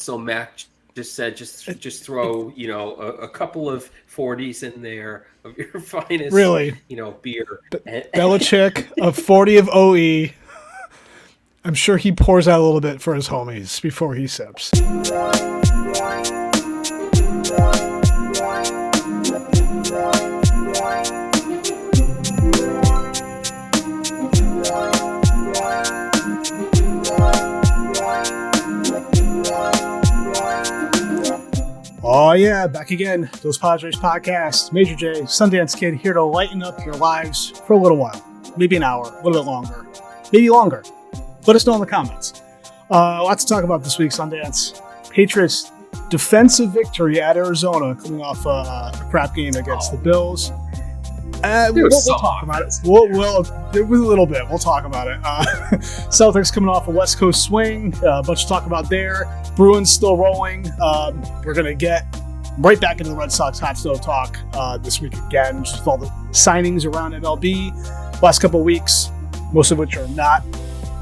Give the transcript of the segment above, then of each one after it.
So Mac just said, just throw, a couple of 40s in there of your finest, Really, beer. Belichick, a 40 of OE. I'm sure he pours out a little bit for his homies before he sips. Oh yeah, back again. Those Podres podcasts. Major J, Sundance Kid, here to lighten up your lives for a little while. Maybe an hour, a little bit longer. Maybe longer. Let us know in the comments. Lots to talk about this week, Sundance. Patriots defensive victory at Arizona, coming off a crap game against the Bills. We'll talk about it. It was a little bit. We'll talk about it. Celtics coming off a West Coast swing. A bunch to talk about there. Bruins still rolling. We're going to get right back into the Red Sox hot stove talk this week again, just with all the signings around MLB. Last couple of weeks, most of which are not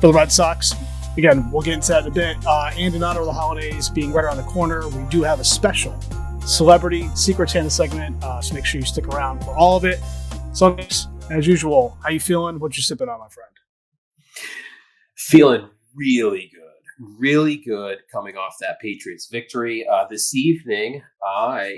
for the Red Sox. Again, we'll get into that in a bit. And in honor of the holidays being right around the corner, we do have a special Celebrity Secret Santa segment, so make sure you stick around for all of it. So, as usual, how you feeling? What you sipping on, my friend? Feeling really good coming off that Patriots victory. This evening, I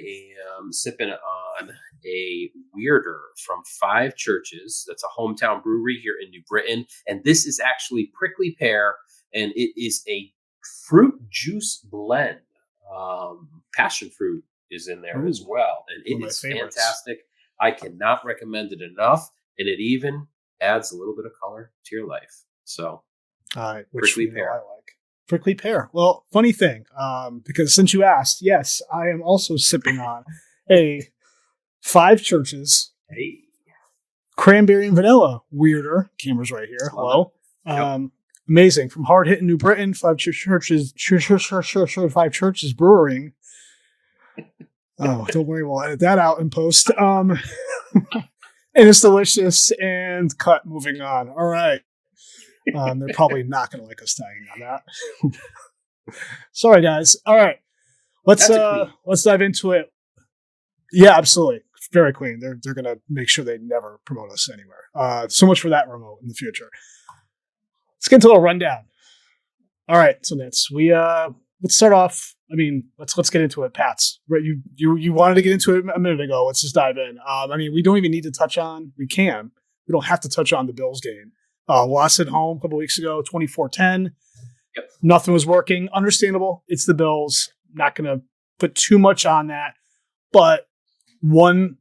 am sipping on a Weirder from Five Churches. That's a hometown brewery here in New Britain. And this is actually prickly pear, and it is a fruit juice blend. Passion fruit is in there as well. And it is fantastic. I cannot recommend it enough. And it even adds a little bit of color to your life. So, prickly pear. I like. Prickly pear. Well, funny thing, because since you asked, yes, I am also sipping on a Five Churches cranberry and vanilla Weirder. Camera's right here. Hello. Amazing. From hard hitting New Britain, Five Churches Brewing. Oh, don't worry, we'll edit that out in post. And it's delicious and cut. Moving on. All right. They're probably not going to like us tagging on that. Sorry, guys. All right. Let's dive into it. Yeah, absolutely. Very clean. They're going to make sure they never promote us anywhere. So much for that remote in the future. Let's get into a little rundown. All right, so let's start off. I mean, let's get into it, Pats. Right, you wanted to get into it a minute ago. Let's just dive in. We don't even need to touch on. We don't have to touch on the Bills game. Lost at home a couple weeks ago, 24-10. Yep. Nothing was working. Understandable. It's the Bills. Not going to put too much on that. But one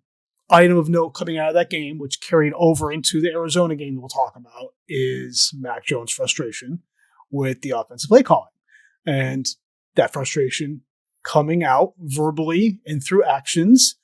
item of note coming out of that game, which carried over into the Arizona game we'll talk about, is Mac Jones' frustration with the offensive play calling. And that frustration coming out verbally and through actions.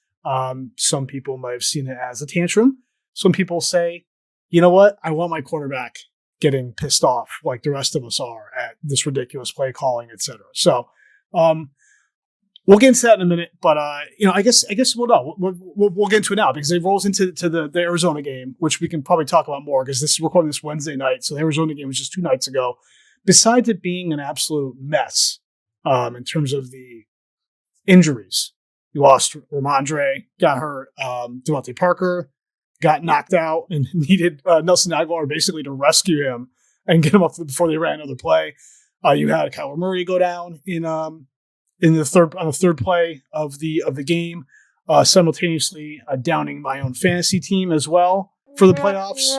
Some people might have seen it as a tantrum. Some people say, you know what? I want my quarterback getting pissed off like the rest of us are at this ridiculous play calling, etc. So we'll get into that in a minute. But I guess we'll get into it now because it rolls into the Arizona game, which we can probably talk about more because we're recording this Wednesday night. So the Arizona game was just 2 nights ago. Besides it being an absolute mess in terms of the injuries, you lost Ramondre, got hurt. Devontae Parker got knocked out and needed Nelson Aguilar basically to rescue him and get him up before they ran another play. You had Kyler Murray go down in the third play of the game, simultaneously downing my own fantasy team as well for the playoffs.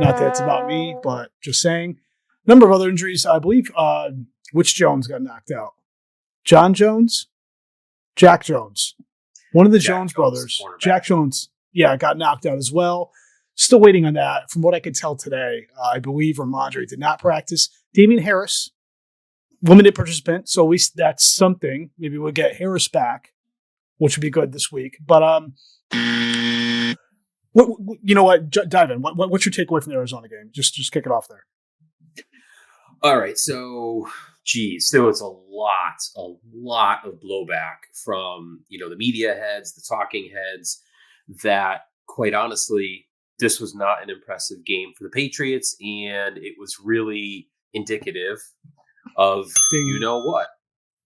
Not that it's about me, but just saying. Number of other injuries, I believe. Which Jones got knocked out? John Jones, Jack Jones, one of the Jones brothers. Jack Jones. Yeah, got knocked out as well. Still waiting on that. From what I could tell today, I believe Ramondre did not practice. Damian Harris, limited participant, so at least that's something. Maybe we'll get Harris back, which would be good this week. But you know what? Dive in. What's your takeaway from the Arizona game? Just kick it off there. All right, so there was a lot of blowback from the media heads, the talking heads, that quite honestly, this was not an impressive game for the Patriots, and it was really indicative of you know what.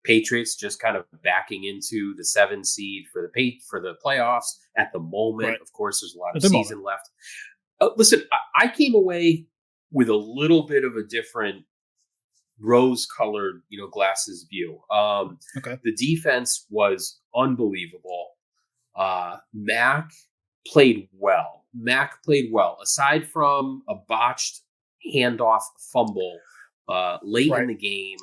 Patriots just kind of backing into the 7 seed for the playoffs at the moment. Right. Of course, there's a lot At of the season left. Listen, I came away with a little bit of a different rose-colored, glasses view. Okay. The defense was unbelievable. Mac played well. Aside from a botched handoff fumble late in Right. the game.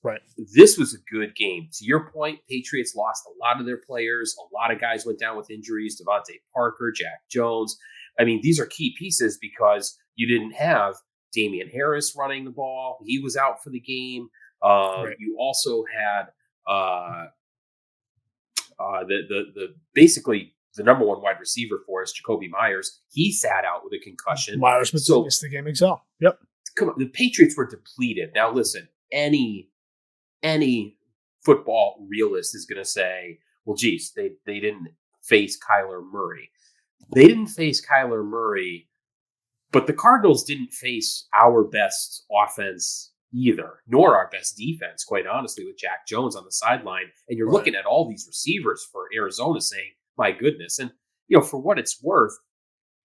Right. This was a good game. To your point, Patriots lost a lot of their players. A lot of guys went down with injuries. Devontae Parker, Jack Jones. I mean, these are key pieces because you didn't have Damian Harris running the ball. He was out for the game. Right. You also had the basically the number one wide receiver for us, Jacoby Myers. He sat out with a concussion. Myers missed the game himself. Yep. Come on, the Patriots were depleted. Now, listen, any football realist is going to say, well, geez, they didn't face Kyler Murray. They didn't face Kyler Murray, but the Cardinals didn't face our best offense either, nor our best defense, quite honestly, with Jack Jones on the sideline. And you're looking at all these receivers for Arizona saying, my goodness. And, for what it's worth,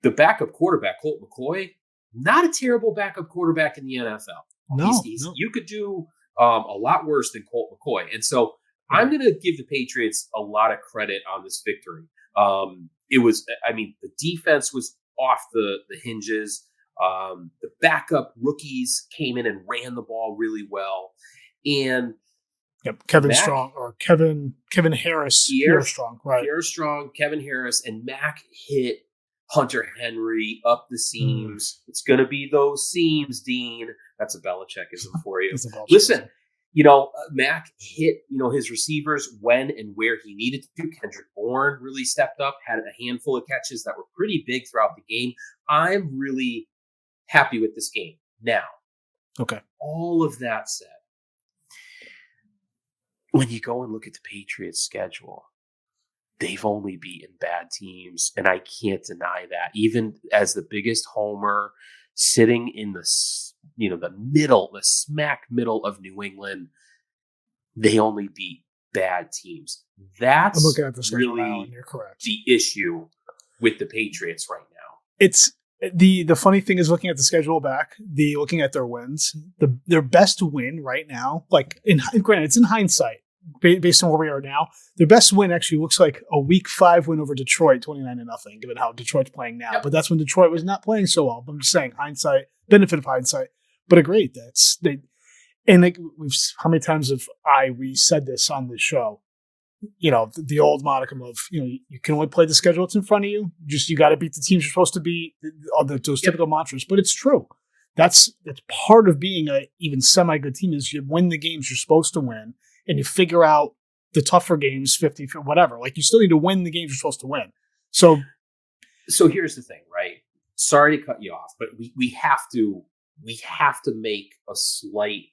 the backup quarterback, Colt McCoy, not a terrible backup quarterback in the NFL. No. You could do a lot worse than Colt McCoy. And so I'm going to give the Patriots a lot of credit on this victory. The defense was off the hinges. The backup rookies came in and ran the ball really well. And Kevin Harris. Pierre Strong, right. Pierre Strong, Kevin Harris, and Mac hit Hunter Henry up the seams. It's going to be those seams, Dean. That's a Belichickism for you. Listen, Mac hit, his receivers when and where he needed to. Kendrick Bourne really stepped up, had a handful of catches that were pretty big throughout the game. I'm really happy with this game. Now, all of that said, when you go and look at the Patriots' schedule, they've only beaten bad teams, and I can't deny that. Even as the biggest homer, sitting in the smack middle of New England, they only beat bad teams. That's I'm looking at this really now, and you're correct. The issue with the Patriots right now. It's the funny thing is looking at the schedule looking at their wins, their best win right now, granted, it's in hindsight, based on where we are now, their best win actually looks like a Week 5 win over Detroit, 29-0, given how Detroit's playing now. Yep. But that's when Detroit was not playing so well. But I'm just saying, benefit of hindsight. But agreed, how many times have we said this on the show? The old modicum of you can only play the schedule that's in front of you. You got to beat the teams you're supposed to beat. Those typical mantras, but it's true. That's part of being a even semi good team is you win the games you're supposed to win. And you figure out the tougher games, 50, whatever. You still need to win the games you're supposed to win. So here's the thing, right? Sorry to cut you off, but we have to make a slight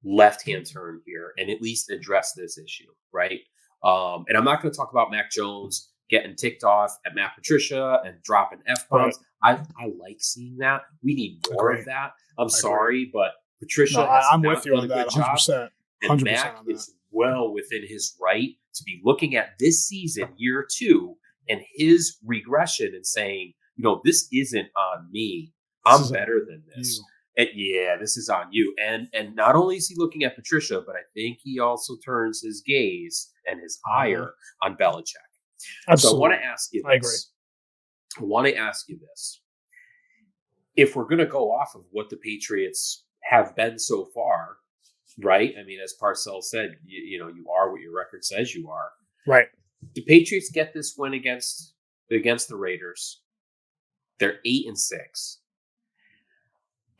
left-hand turn here and at least address this issue, right? And I'm not going to talk about Mac Jones getting ticked off at Matt Patricia and dropping F-bombs. Right. I like seeing that. We need more of that. I'm sorry, but Patricia I'm with you on that 100%. And Mac is well within his right to be looking at this season, year 2, and his regression and saying, this isn't on me. I'm better than this. And this is on you. And not only is he looking at Patricia, but I think he also turns his gaze and his ire on Belichick. Absolutely. So I want to ask you this. I agree. I want to ask you this. If we're going to go off of what the Patriots have been so far, right? I mean, as Parcells said, you are what your record says you are. Right. The Patriots get this win against the Raiders. They're 8-6.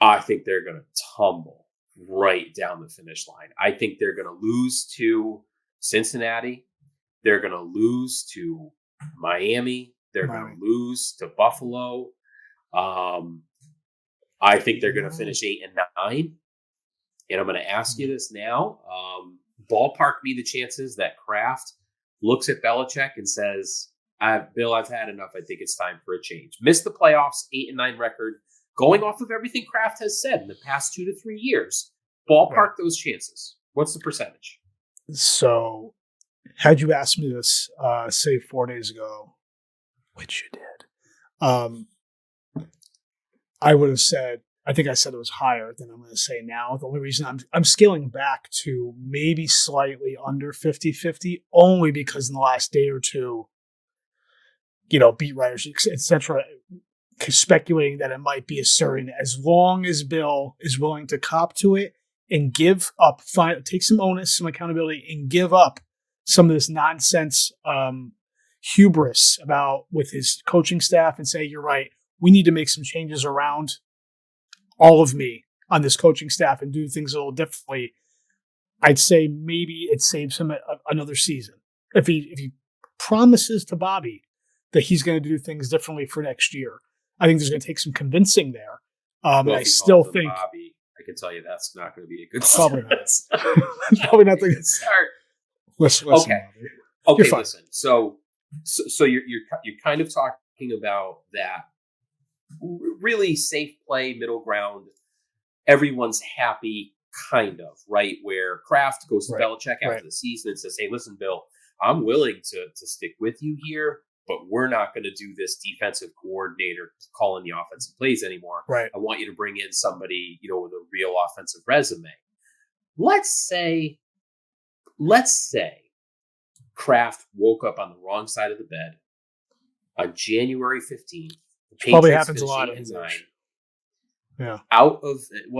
I think they're going to tumble right down the finish line. I think they're going to lose to Cincinnati. They're going to lose to Miami. They're going to lose to Buffalo. I think they're going to finish 8-9. And I'm going to ask you this now. Ballpark me the chances that Kraft looks at Belichick and says, Bill, I've had enough. I think it's time for a change. Missed the playoffs, 8-9 record. Going off of everything Kraft has said in the past 2 to 3 years, ballpark those chances. What's the percentage? So, had you asked me this, say 4 days ago, which you did, um, I would have said, I think I said it was higher than I'm going to say now. The only reason I'm scaling back to maybe slightly under 50-50, only because in the last day or two, beat writers, etc., speculating that it might be a certain, as long as Bill is willing to cop to it and give up, take some onus, some accountability, and give up some of this nonsense hubris about with his coaching staff and say, you're right, we need to make some changes around all of me on this coaching staff and do things a little differently. I'd say maybe it saves him another season. If he promises to Bobby that he's going to do things differently for next year, I think there's going to take some convincing there. And I still think Bobby, I can tell you that's not going to be a good probably start. not. Probably not the good start. Listen, okay. Bobby. Okay, listen. So you're kind of talking about that really safe play, middle ground. Everyone's happy, kind of, right? Where Kraft goes to Belichick after the season and says, "Hey, listen, Bill, I'm willing to stick with you here, but we're not going to do this defensive coordinator calling the offensive plays anymore. Right. I want you to bring in somebody, with a real offensive resume." Let's say Kraft woke up on the wrong side of the bed on January 15th. Probably happens a lot of his age. Yeah.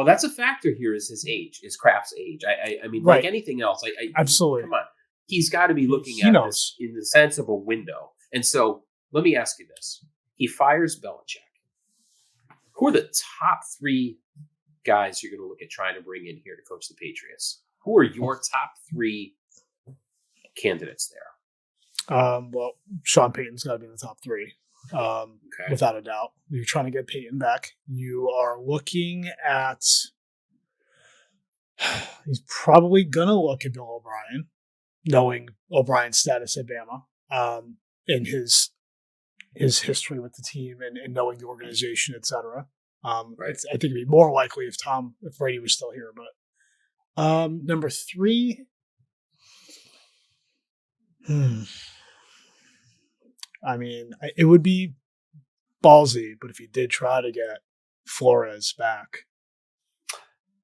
That's a factor here is his age, is Kraft's age. I mean, like anything else, absolutely. Come on. He's got to be looking at this in the sense of a window. And so let me ask you this. He fires Belichick. Who are the top 3 guys you're going to look at trying to bring in here to coach the Patriots? Who are your top 3 candidates there? Well, Sean Payton's got to be in the top 3. Without a doubt. You're trying to get Peyton back. You are looking at, he's probably going to look at Bill O'Brien, knowing O'Brien's status at Bama, and his history with the team and knowing the organization, etc. I think it'd be more likely if Brady was still here. But number 3, I mean, it would be ballsy, but if he did try to get Flores back,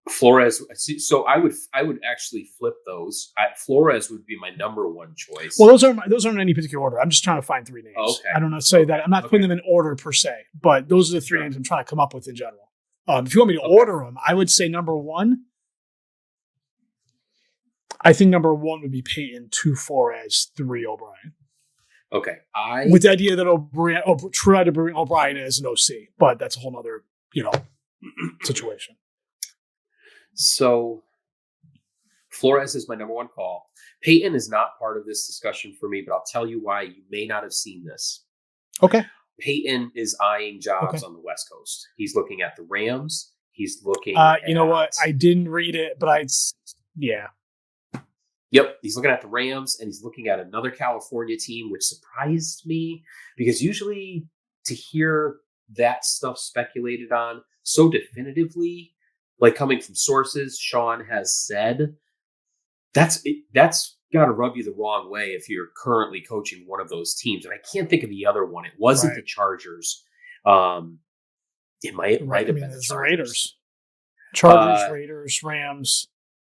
so I would actually flip those. Flores would be my number 1 choice. Well, those aren't in any particular order. I'm just trying to find 3 names. Okay. I don't know. Say that I'm not putting them in order per se, but those are the 3 names I'm trying to come up with in general. If you want me to order them, I would say number 1. I think number 1 would be Peyton, 2 Flores, 3 O'Brien. Okay, with the idea that try to bring O'Brien as an OC, but that's a whole other situation. So Flores is my number 1 call. Peyton is not part of this discussion for me, but I'll tell you why. You may not have seen this. Okay. Peyton is eyeing jobs on the West Coast. He's looking at the Rams. He's looking you know what? I didn't read it, but yeah. Yep, he's looking at the Rams, and he's looking at another California team, which surprised me because usually to hear that stuff speculated on so definitively, like coming from sources Sean has said, that's got to rub you the wrong way if you're currently coaching one of those teams. And I can't think of the other one. It wasn't the Chargers. It might have been the Raiders. Chargers, Raiders, Rams,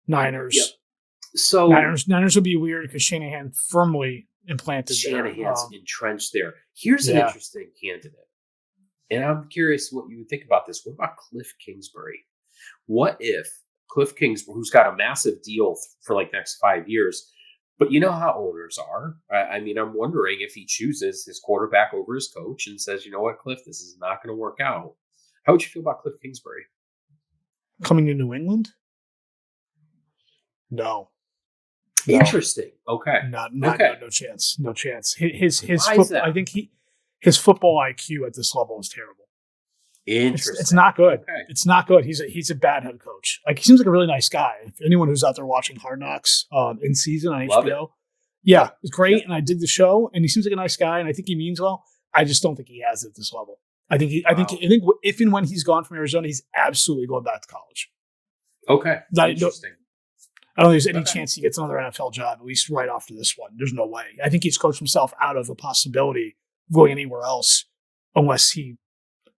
Niners. Yep. So Niners would be weird because Shanahan firmly implanted Shanahan's entrenched there. Here's an interesting candidate. And I'm curious what you would think about this. What about Cliff Kingsbury? What if Cliff Kingsbury, who's got a massive deal for like next 5 years, but you know how owners are. I mean, I'm wondering if he chooses his quarterback over his coach and says, you know what, Cliff, this is not going to work out. How would you feel about Cliff Kingsbury? Coming to New England? No. Interesting. Okay. No chance. No chance. His I think his football IQ at this level is terrible. Interesting. It's not good. Okay. It's not good. He's a bad head coach. Like, he seems like a really nice guy. If anyone who's out there watching Hard Knocks in season on HBO, it's great, and I dig the show. And he seems like a nice guy, and I think he means well. I just don't think he has it at this level. I think if and when he's gone from Arizona, he's absolutely going back to college. Okay. Interesting. I don't think there's any Okay. chance he gets another NFL job, at least right after this one. There's no way. I think he's coached himself out of the possibility of going anywhere else unless he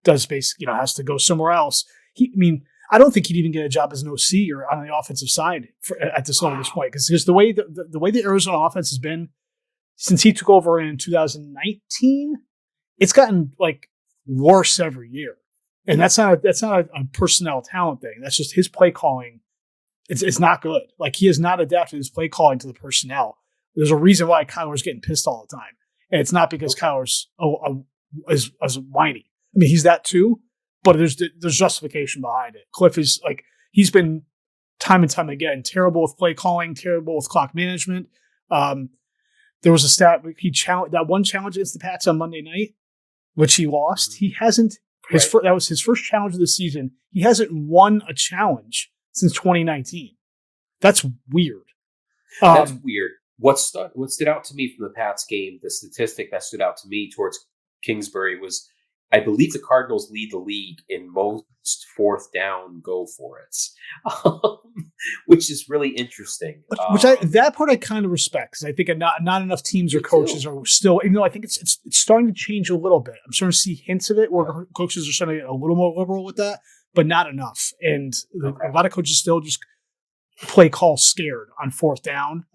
does basically, has to go somewhere else. I don't think he'd even get a job as an OC or on the offensive side at this point, because here's the way the Arizona offense has been since he took over in 2019. It's gotten like worse every year, and that's not a personnel talent thing. That's just his play calling. It's not good. Like, he has not adapted his play calling to the personnel. There's a reason why Kyler's getting pissed all the time, and it's not because Kyler's is whiny. I mean, he's that too, but there's justification behind it. Cliff is like, he's been time and time again terrible with play calling, terrible with clock management. There was a stat he challenged that one challenge against the Pats on Monday night, which he lost. He hasn't that was his first challenge of the season. He hasn't won a challenge since 2019. That's weird. That's weird. What stood out to me from the Pats game, the statistic that stood out to me towards Kingsbury was, I believe the Cardinals lead the league in most fourth down go for it, which is really interesting. That part I kind of respect, because I think not enough teams or coaches are still, even though I think it's starting to change a little bit. I'm starting to see hints of it where coaches are starting to get a little more liberal with that, but not enough. And a lot of coaches still just play call scared on fourth down.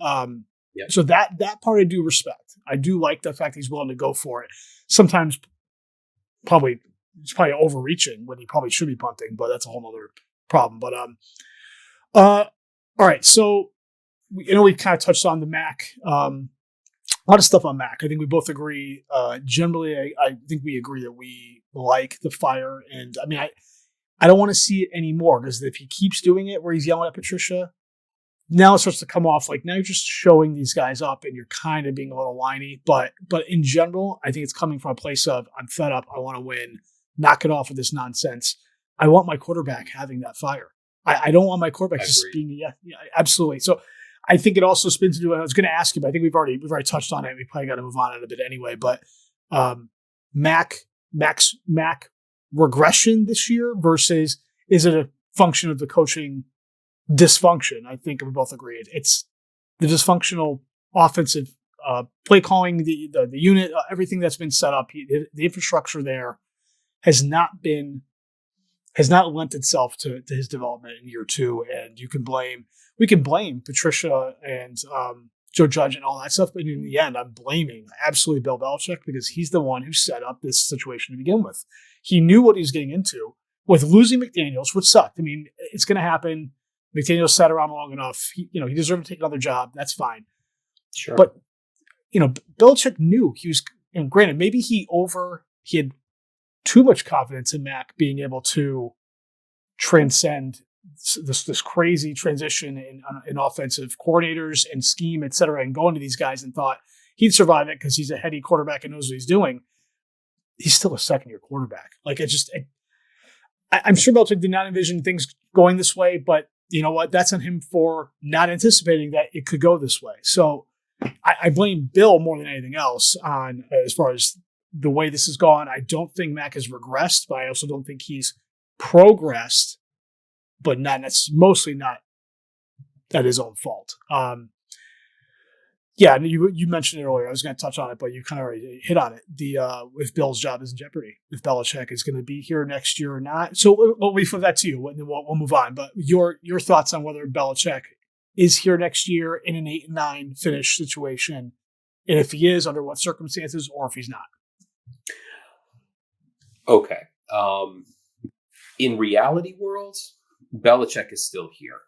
So that part I do respect. I do like the fact he's willing to go for it. Sometimes he's probably overreaching when he probably should be punting, but that's a whole other problem. But all right. So we've kind of touched on the Mac. A lot of stuff on Mac. I think we both agree. Generally, I think we agree that we like the fire, and I mean, I don't want to see it anymore, because if he keeps doing it where he's yelling at Patricia, now it starts to come off like, now you're just showing these guys up and you're kind of being a little whiny. But in general, I think it's coming from a place of, I'm fed up. I want to win. Knock it off with this nonsense. I want my quarterback having that fire. I don't want my quarterback just being, absolutely. So I think it also spins into, I was going to ask you, but I think we've already touched on it. We probably got to move on in a bit anyway. But Mac's regression this year versus, is it a function of the coaching dysfunction? I think we both agreed it's the dysfunctional offensive play calling, the unit, everything that's been set up. The infrastructure there has not lent itself to his development in year two. And we can blame Patricia and Joe Judge and all that stuff, but in the end, I'm blaming absolutely Bill Belichick, because he's the one who set up this situation to begin with. He knew what he was getting into with losing McDaniels, which sucked. I mean, it's going to happen. McDaniels sat around long enough. He deserved to take another job. That's fine. Sure. But, Belichick knew he was, and granted, maybe he had too much confidence in Mac being able to transcend this crazy transition in offensive coordinators and scheme, et cetera, and go into these guys and thought he'd survive it because he's a heady quarterback and knows what he's doing. He's still a second-year quarterback. Like, I'm sure Belichick did not envision things going this way, but you know what? That's on him for not anticipating that it could go this way. So I blame Bill more than anything else on as far as the way this has gone. I don't think Mac has regressed, but I also don't think he's progressed, but that's mostly not at his own fault. You mentioned it earlier. I was going to touch on it, but you kind of already hit on it. If Bill's job is in jeopardy, if Belichick is going to be here next year or not. So we'll leave that to you, and then we'll move on. But your thoughts on whether Belichick is here next year in an 8-9 finish situation, and if he is, under what circumstances, or if he's not. Okay. In reality worlds, Belichick is still here.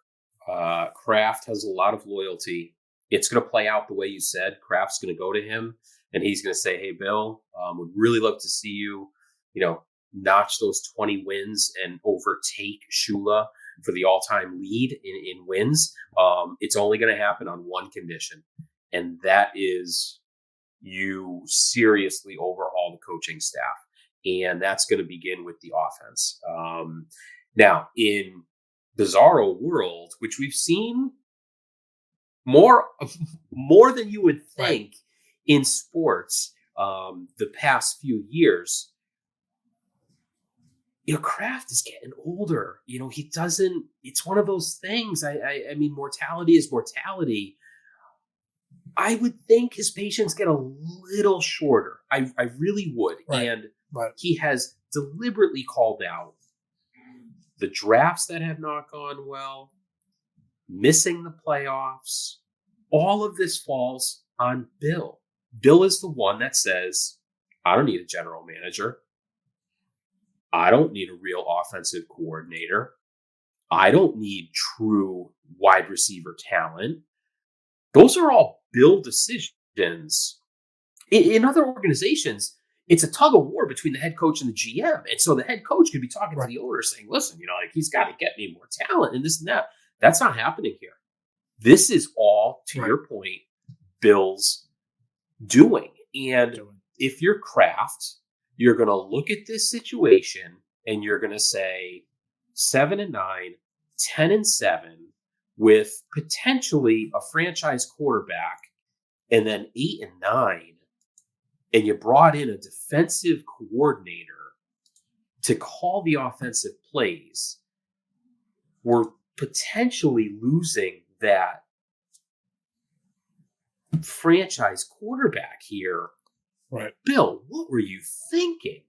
Kraft has a lot of loyalty. It's going to play out the way you said. Kraft's going to go to him and he's going to say, "Hey, Bill, would really love to see you, notch those 20 wins and overtake Shula for the all-time lead in wins. It's only going to happen on one condition, and that is you seriously overhaul the coaching staff. And that's going to begin with the offense." Now, in bizarro world, which we've seen more than you would think in sports the past few years, Kraft is getting older. He doesn't. It's one of those things. I mean, mortality is mortality. I would think his patience get a little shorter. I really would. Right. And Right. he has deliberately called out the drafts that have not gone well, missing the playoffs. All of this falls on Bill. Bill is the one that says, I don't need a general manager. I don't need a real offensive coordinator. I don't need true wide receiver talent. Those are all Bill decisions. In other organizations, it's a tug of war between the head coach and the GM. And so the head coach could be talking to the owner saying, listen, he's got to get me more talent and this and that. That's not happening here. This is all, to your point, Bill's doing. And if you're Kraft, you're going to look at this situation and you're going to say 7-9, 10-7 with potentially a franchise quarterback, and then 8-9, and you brought in a defensive coordinator to call the offensive plays. We're potentially losing that franchise quarterback here. Right. Bill, what were you thinking?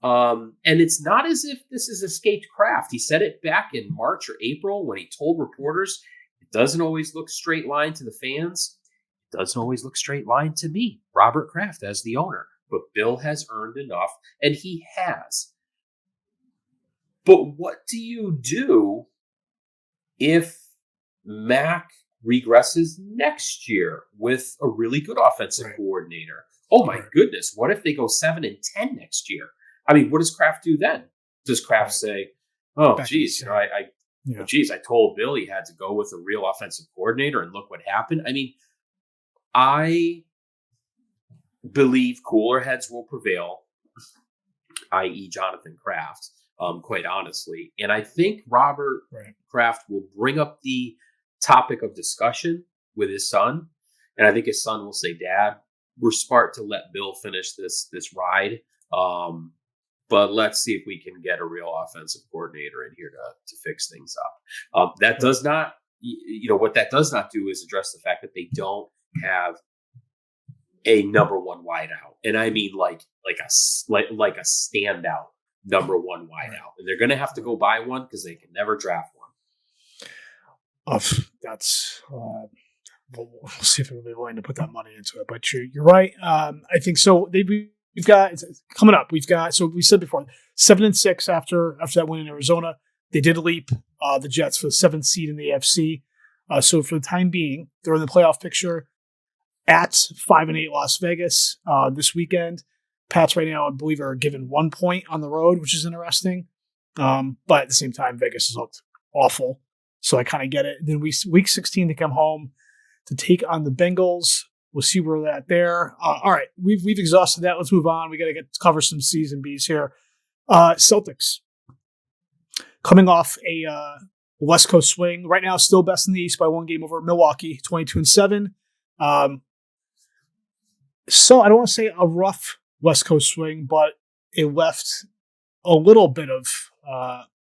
And it's not as if this has escaped Kraft. He said it back in March or April when he told reporters, it doesn't always look straight line to the fans. It doesn't always look straight line to me, Robert Kraft, as the owner. But Bill has earned enough, and he has. But what do you do if Mac regresses next year with a really good offensive coordinator? Oh my goodness, what if they go 7-10 next year? I mean, what does Kraft do then? Does Kraft say, oh, geez, I told Bill he had to go with a real offensive coordinator and look what happened? I mean, I believe cooler heads will prevail, i.e. Jonathan Kraft, quite honestly. And I think Robert Kraft will bring up the topic of discussion with his son. And I think his son will say, Dad, we're smart to let Bill finish this ride. But let's see if we can get a real offensive coordinator in here to fix things up. That does not, what that does not do is address the fact that they don't have a number one wideout. And I mean like a standout number one wideout. And they're going to have to go buy one because they can never draft one. That's we'll see if they're willing to put that money into it. But you're right. I think so. We've got coming up. We've got, so we said before, 7-6 after that win in Arizona. They did leap the Jets for the 7th seed in the AFC. So for the time being, they're in the playoff picture at 5-8 Las Vegas this weekend. Pats right now, I believe, are given 1 point on the road, which is interesting. But at the same time, Vegas has looked awful. So I kind of get it. Then week 16 to come home to take on the Bengals. We'll see where we're at there. All right, we've exhausted that. Let's move on. We got to cover some C's and B's here. Celtics coming off a West Coast swing. Right now, still best in the East by 1 game over Milwaukee, 22-7. So I don't want to say a rough West Coast swing, but it left a little bit of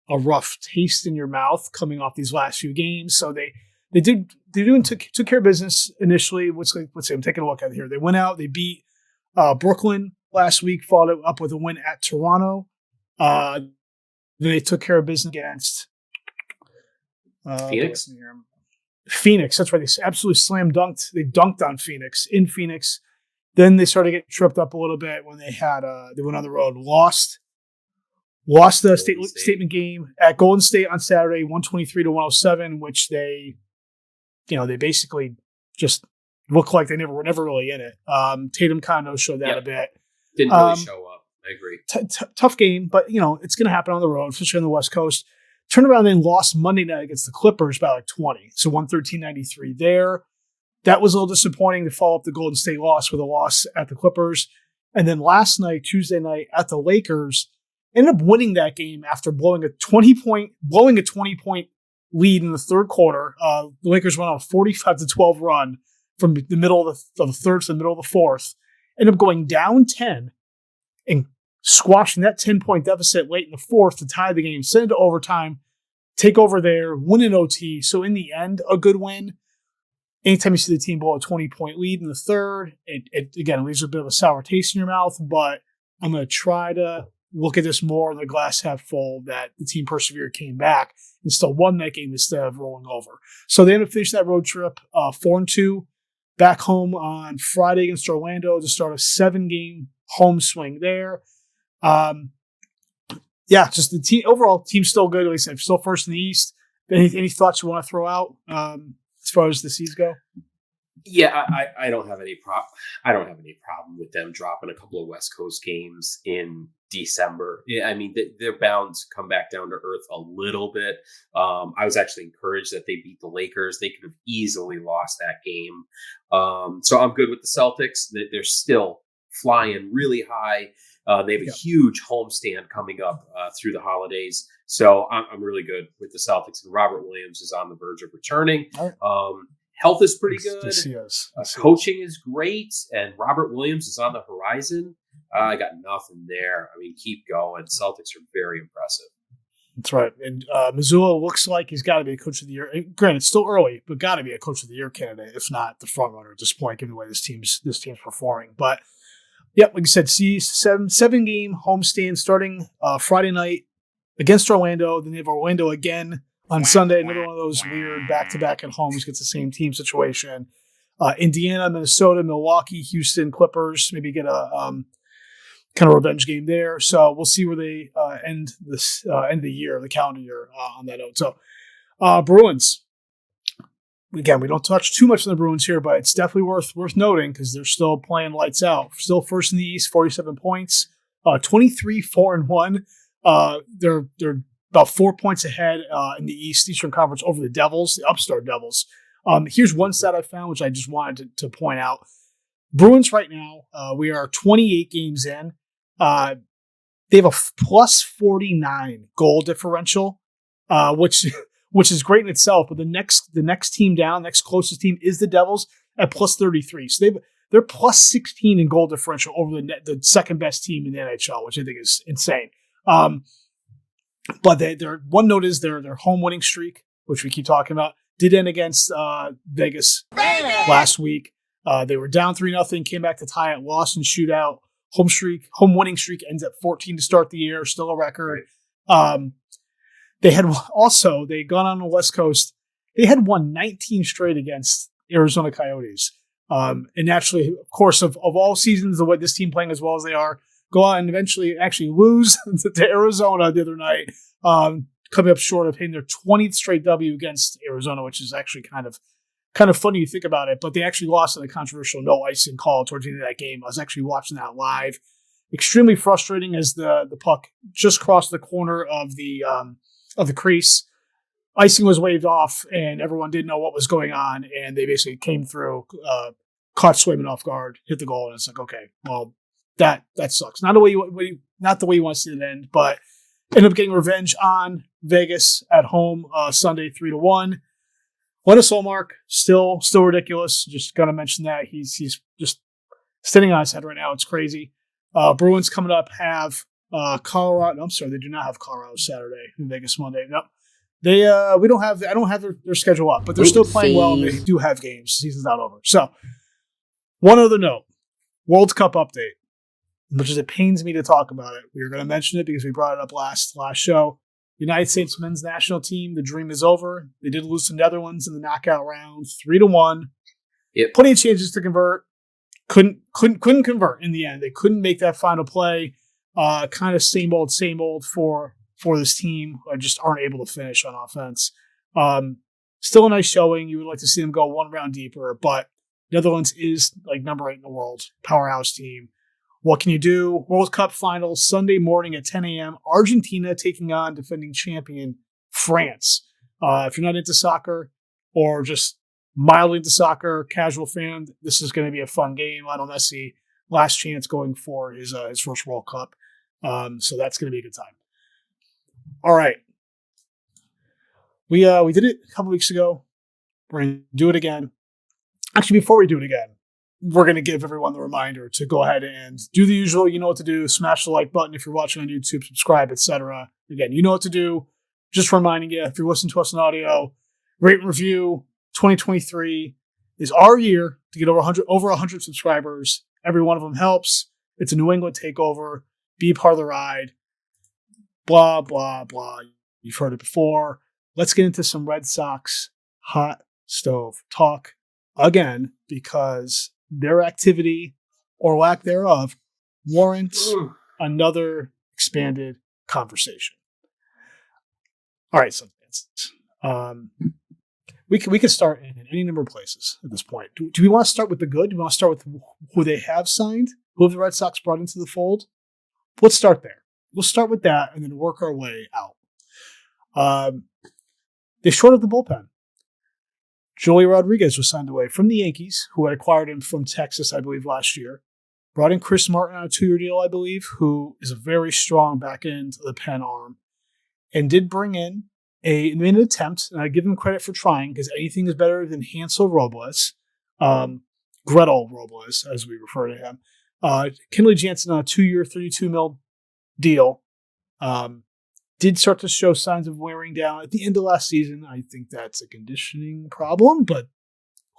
a rough taste in your mouth coming off these last few games. So they took care of business initially. Let's see, I'm taking a look at it here. They went out, they beat Brooklyn last week, followed it up with a win at Toronto. Then they took care of business against Phoenix. Phoenix, that's right. They absolutely slam dunked. They dunked on Phoenix in Phoenix. Then they started getting tripped up a little bit when they went on the road, lost the statement game at Golden State on Saturday, 123-107, which they basically just looked like they were never really in it. Tatum kind of showed that a bit. Didn't really show up. I agree. Tough game, but it's going to happen on the road, especially on the West Coast. Turned around and lost Monday night against the Clippers by like 20, so 113-93 there. That was a little disappointing to follow up the Golden State loss with a loss at the Clippers. And then last night, Tuesday night, at the Lakers, ended up winning that game after blowing a 20-point lead in the third quarter. The Lakers went on a 45-12 run from the middle of the third to the middle of the fourth. Ended up going down 10 and squashing that 10-point deficit late in the fourth to tie the game, send it to overtime, take over there, win in OT. So in the end, a good win. Anytime you see the team blow a 20-point lead in the third, it again leaves a bit of a sour taste in your mouth, but I'm going to try to look at this more in the glass half full, that the team persevered, came back, and still won that game instead of rolling over. So they ended up finishing that road trip 4-2, back home on Friday against Orlando to start a 7-game home swing there. Just the team overall, team's still good. Like I said, still first in the East. Any thoughts you want to throw out as far as the Seas go? Yeah, I don't have any I don't have any problem with them dropping a couple of West Coast games in December. Yeah, I mean, they're bound to come back down to earth a little bit. I was actually encouraged that they beat the Lakers. They could have easily lost that game. So I'm good with the Celtics. They're still flying really high. They have a huge homestand coming up through the holidays. So I'm really good with the Celtics. And Robert Williams is on the verge of returning. Health is pretty good. Coaching is great. And Robert Williams is on the horizon. I got nothing there. I mean, keep going. Celtics are very impressive. That's right. And Missoula looks like he's got to be a coach of the year. And granted, it's still early, but got to be a coach of the year candidate, if not the front runner at this point, given the way this team's performing. But yep, like I said, seven game homestand starting Friday night against Orlando. Then they have Orlando again on Sunday. Another one of those weird back-to-back at homes gets the same team situation. Indiana, Minnesota, Milwaukee, Houston, Clippers. Maybe get a kind of revenge game there. So we'll see where they end the year, the calendar year on that note. So Bruins. Again, we don't touch too much on the Bruins here, but it's definitely worth noting because they're still playing lights out. Still first in the East, 47 points, 23-4-1. They're about 4 points ahead in the Eastern Conference over the Devils, the upstart Devils. Here's one stat I found, which I just wanted to point out. Bruins right now, we are 28 games in. They have a plus 49 goal differential, which is great in itself. But the next team down, next closest team is the Devils at plus 33. So they're plus 16 in goal differential over the second best team in the NHL, which I think is insane. But their one note is their home winning streak, which we keep talking about, did end against Vegas last week. They were down 3-0, came back to tie it, lost in shootout. Home winning streak ends at 14 to start the year, still a record. They had gone on the West Coast. They had won 19 straight against Arizona Coyotes. And naturally, of course, of all seasons, the way this team playing as well as they are, go out and eventually actually lose to Arizona the other night, coming up short of hitting their 20th straight W against Arizona, which is actually kind of funny you think about it. But they actually lost in a controversial no icing call towards the end of that game. I was actually watching that live. Extremely frustrating as the puck just crossed the corner of the crease. Icing was waved off, and everyone didn't know what was going on, and they basically came through, caught Swayman off guard, hit the goal, and it's like, okay, well, that sucks. Not the way you want to see it end, but ended up getting revenge on Vegas at home Sunday 3-1. Linus Ullmark still ridiculous. Just gotta mention that he's just standing on his head right now. It's crazy. Bruins coming up have Colorado. No, I'm sorry, they do not have Colorado Saturday and Vegas Monday. No, they I don't have their schedule up, but they're still playing well and they do have games. The season's not over. So one other note, World Cup update. Much as it pains me to talk about it, we were going to mention it because we brought it up last show. United States men's national team, the dream is over. They did lose to Netherlands in the knockout round, 3-1. Yep. Plenty of chances to convert. Couldn't convert in the end. They couldn't make that final play. Kind of same old for this team. Just aren't able to finish on offense. Still a nice showing. You would like to see them go one round deeper, but Netherlands is like number 8 in the world, powerhouse team. What can you do? World Cup finals Sunday morning at 10 a.m. Argentina taking on defending champion France. If you're not into soccer or just mildly into soccer, casual fan, this is going to be a fun game. Lionel Messi, last chance going for his first World Cup. So that's going to be a good time. All right. We did it a couple weeks ago. We're going to do it again. Actually, before we do it again, we're going to give everyone the reminder to go ahead and do the usual. You know what to do. Smash the like button if you're watching on YouTube, subscribe, etc. Again, you know what to do. Just reminding you, if you're listening to us in audio, rate and review. 2023 is our year to get over 100 subscribers. Every one of them helps. It's a New England takeover. Be part of the ride. Blah, blah, blah. You've heard it before. Let's get into some Red Sox hot stove talk again, because their activity or lack thereof warrants another expanded conversation. All right, so we could start in any number of places at this point. Do we want to start with the good? Do we want to start with who they have signed? Who have the Red Sox brought into the fold? Let's start there. We'll start with that and then work our way out. They shorted the bullpen. Joey Rodriguez was signed away from the Yankees, who had acquired him from Texas, I believe, last year. Brought in Chris Martin on a 2-year deal, I believe, who is a very strong back end of the pen arm. And did bring in an attempt, and I give him credit for trying, because anything is better than Hansel Robles, Gretel Robles, as we refer to him. Kenley Jansen on a 2-year, $32 million deal. Did start to show signs of wearing down at the end of last season. I think that's a conditioning problem, but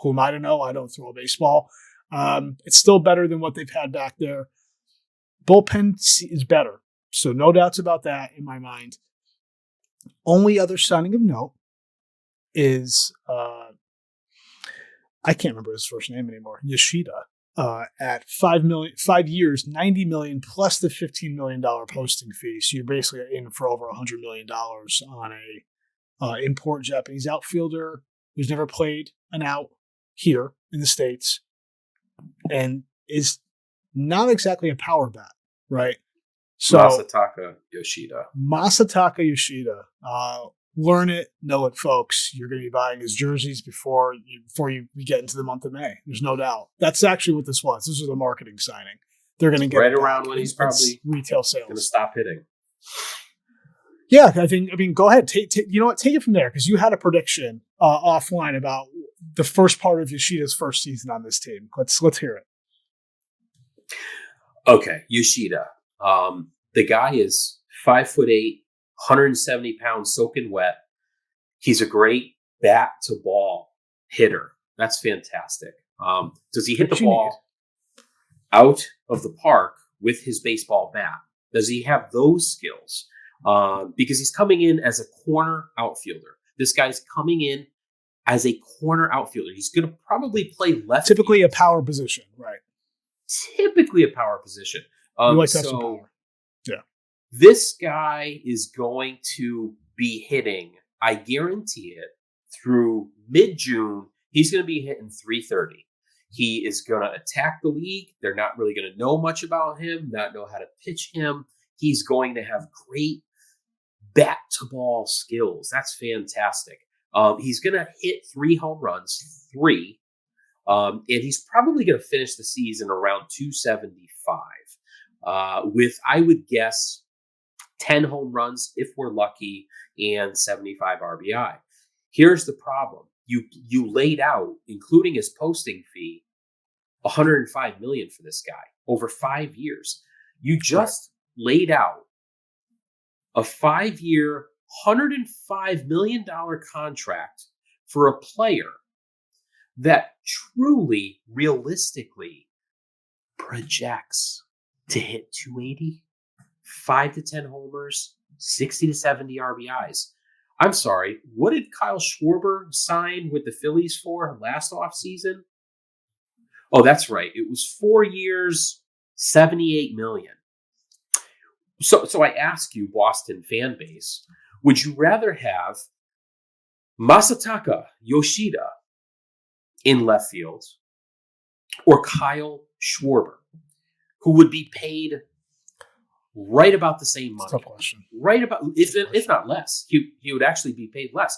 who am I to know? I don't throw a baseball. It's still better than what they've had back there. Bullpen is better, so no doubts about that in my mind. Only other signing of note is I can't remember his first name anymore. Yoshida at 5 years, $90 million plus the $15 million posting fee. So you're basically in for over $100 million on a import Japanese outfielder who's never played an out here in the States and is not exactly a power bat, right? So Masataka Yoshida. Learn it, know it, folks. You're going to be buying his jerseys before you get into the month of May. There's no doubt. That's actually what this was. This was a marketing signing. They're going to get right around when he's probably retail sales going to stop hitting. Yeah, I mean, go ahead. Take you know what? Take it from there, because you had a prediction offline about the first part of Yoshida's first season on this team. Let's hear it. Okay, Yoshida. The guy is 5'8", 170 pounds, soaking wet. He's a great bat to ball hitter. That's fantastic. Does he hit the ball out of the park with his baseball bat? Does he have those skills? Because he's coming in as a corner outfielder. This guy's coming in as a corner outfielder. He's going to probably play left. Typically field. A power position, right? Typically a power position. You like to have some power. Yeah. This guy is going to be hitting, I guarantee it, through mid-June. He's going to be hitting 330. He is going to attack the league. They're not really going to know much about him, not know how to pitch him. He's going to have great bat-to-ball skills. That's fantastic. He's going to hit 3 home runs, 3. And he's probably going to finish the season around 275 with, I would guess, 10 home runs if we're lucky and 75 RBI. Here's the problem. You laid out, including his posting fee, $105 million for this guy over 5 years. You just laid out a 5-year, $105 million contract for a player that truly, realistically projects to hit 280, 5 to 10 homers, 60 to 70 RBIs. I'm sorry, what did Kyle Schwarber sign with the Phillies for last offseason? Oh, that's right. It was 4 years, $78 million. So I ask you, Boston fan base, would you rather have Masataka Yoshida in left field or Kyle Schwarber, who would be paid right about the same money? Tough question. Right about, if not less. He would actually be paid less.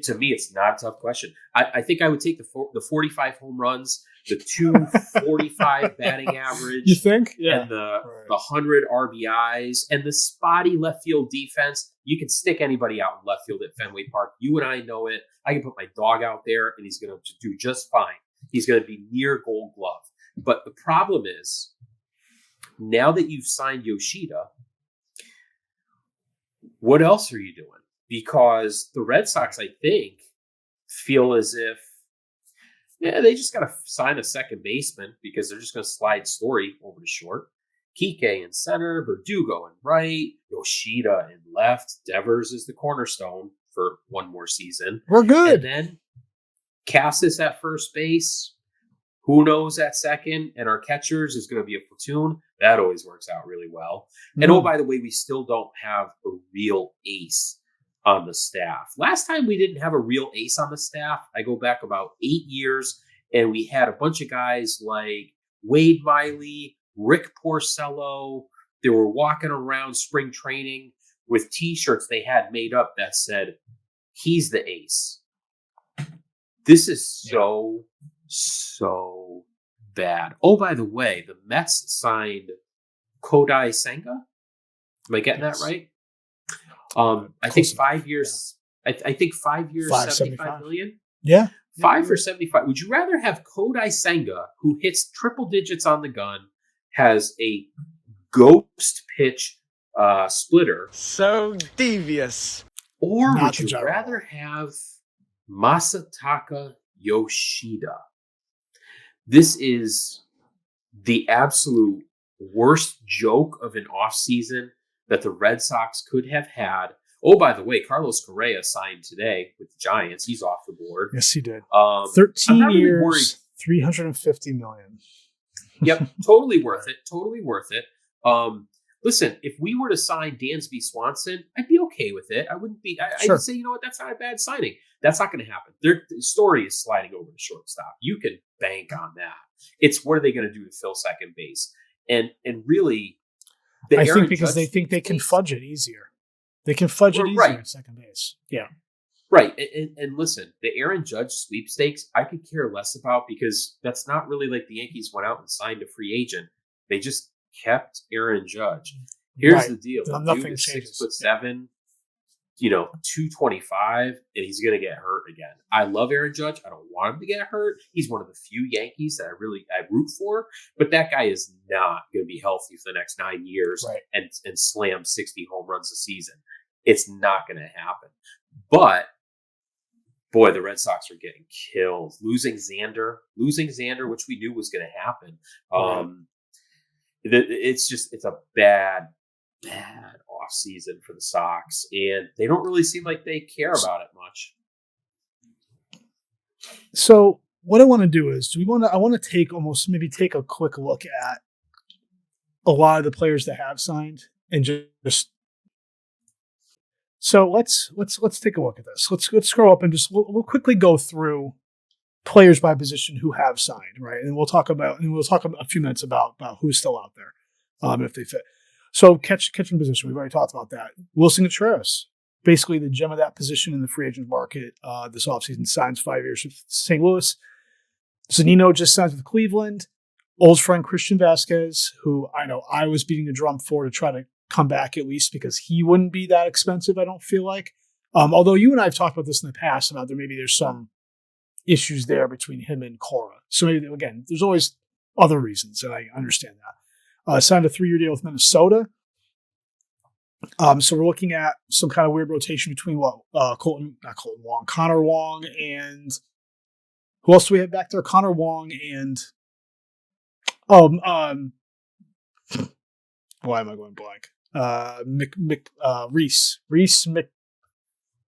To me, it's not a tough question. I think I would take the 45 home runs, the 245 batting average. You think? Yeah. And the 100 RBIs and the spotty left field defense. You can stick anybody out in left field at Fenway Park. You and I know it. I can put my dog out there and he's going to do just fine. He's going to be near Gold Glove. But the problem is, now that you've signed Yoshida, what else are you doing? Because the Red Sox, I think, feel as if, they just got to sign a second baseman because they're just going to slide Story over to short. Kike in center, Verdugo in right, Yoshida in left. Devers is the cornerstone for one more season. We're good. And then Cassis at first base. Who knows at second? And our catchers is going to be a platoon. That always works out really well. And oh, by the way, we still don't have a real ace on the staff. Last time we didn't have a real ace on the staff, I go back about 8 years, and we had a bunch of guys like Wade Miley, Rick Porcello. They were walking around spring training with T-shirts they had made up that said, "He's the ace." This is so bad. Oh, by the way, the Mets signed Kodai Senga. Am I getting that right? I think 5 years. Yeah. I think 5 years, $75 million. Yeah. 5 for 75. Would you rather have Kodai Senga, who hits triple digits on the gun, has a ghost pitch splitter? So devious. Or would you rather have Masataka Yoshida? This is the absolute worst joke of an offseason that the Red Sox could have had. Oh, by the way, Carlos Correa signed today with the Giants. He's off the board. Yes, he did. 13 years, $350 million. Yep, totally worth it. Totally worth it. Listen, if we were to sign Dansby Swanson, I'd be okay with it. I wouldn't be. I'd say, you know what, that's not a bad signing. That's not going to happen. Their story is sliding over to shortstop. You can bank on that. It's what are they going to do to fill second base? And really, I think because they think they can fudge it easier. They can fudge it easier at second base. Yeah. Right. And listen, the Aaron Judge sweepstakes, I could care less about because that's not really like the Yankees went out and signed a free agent. They just kept Aaron Judge. Here's the deal. Nothing changes. 6'7", 225, and he's going to get hurt again. I love Aaron Judge. I don't want him to get hurt. He's one of the few Yankees that I root for, but that guy is not going to be healthy for the next 9 years and slam 60 home runs a season. It's not going to happen. But boy, the Red Sox are getting killed. Losing Xander, which we knew was going to happen. It's a bad off season for the Sox, and they don't really seem like they care about it much. So what I want to do is, I want to take a quick look at a lot of the players that have signed and just. So let's take a look at this. Let's scroll up and just we'll quickly go through players by position who have signed, right? And we'll talk a few minutes about who's still out there, if they fit. So catching position, we've already talked about that. Wilson Contreras, basically the gem of that position in the free agent market this offseason, signs 5 years with St. Louis. Zunino just signed with Cleveland. Old friend Christian Vasquez, who I know I was beating the drum for to try to come back at least because he wouldn't be that expensive, I don't feel like. Although you and I have talked about this in the past about there's some issues there between him and Cora. So maybe, again, there's always other reasons, and I understand that. Signed a 3-year deal with Minnesota. So we're looking at some kind of weird rotation between Connor Wong, and who else do we have back there? Connor Wong and why am I going blank? Reese.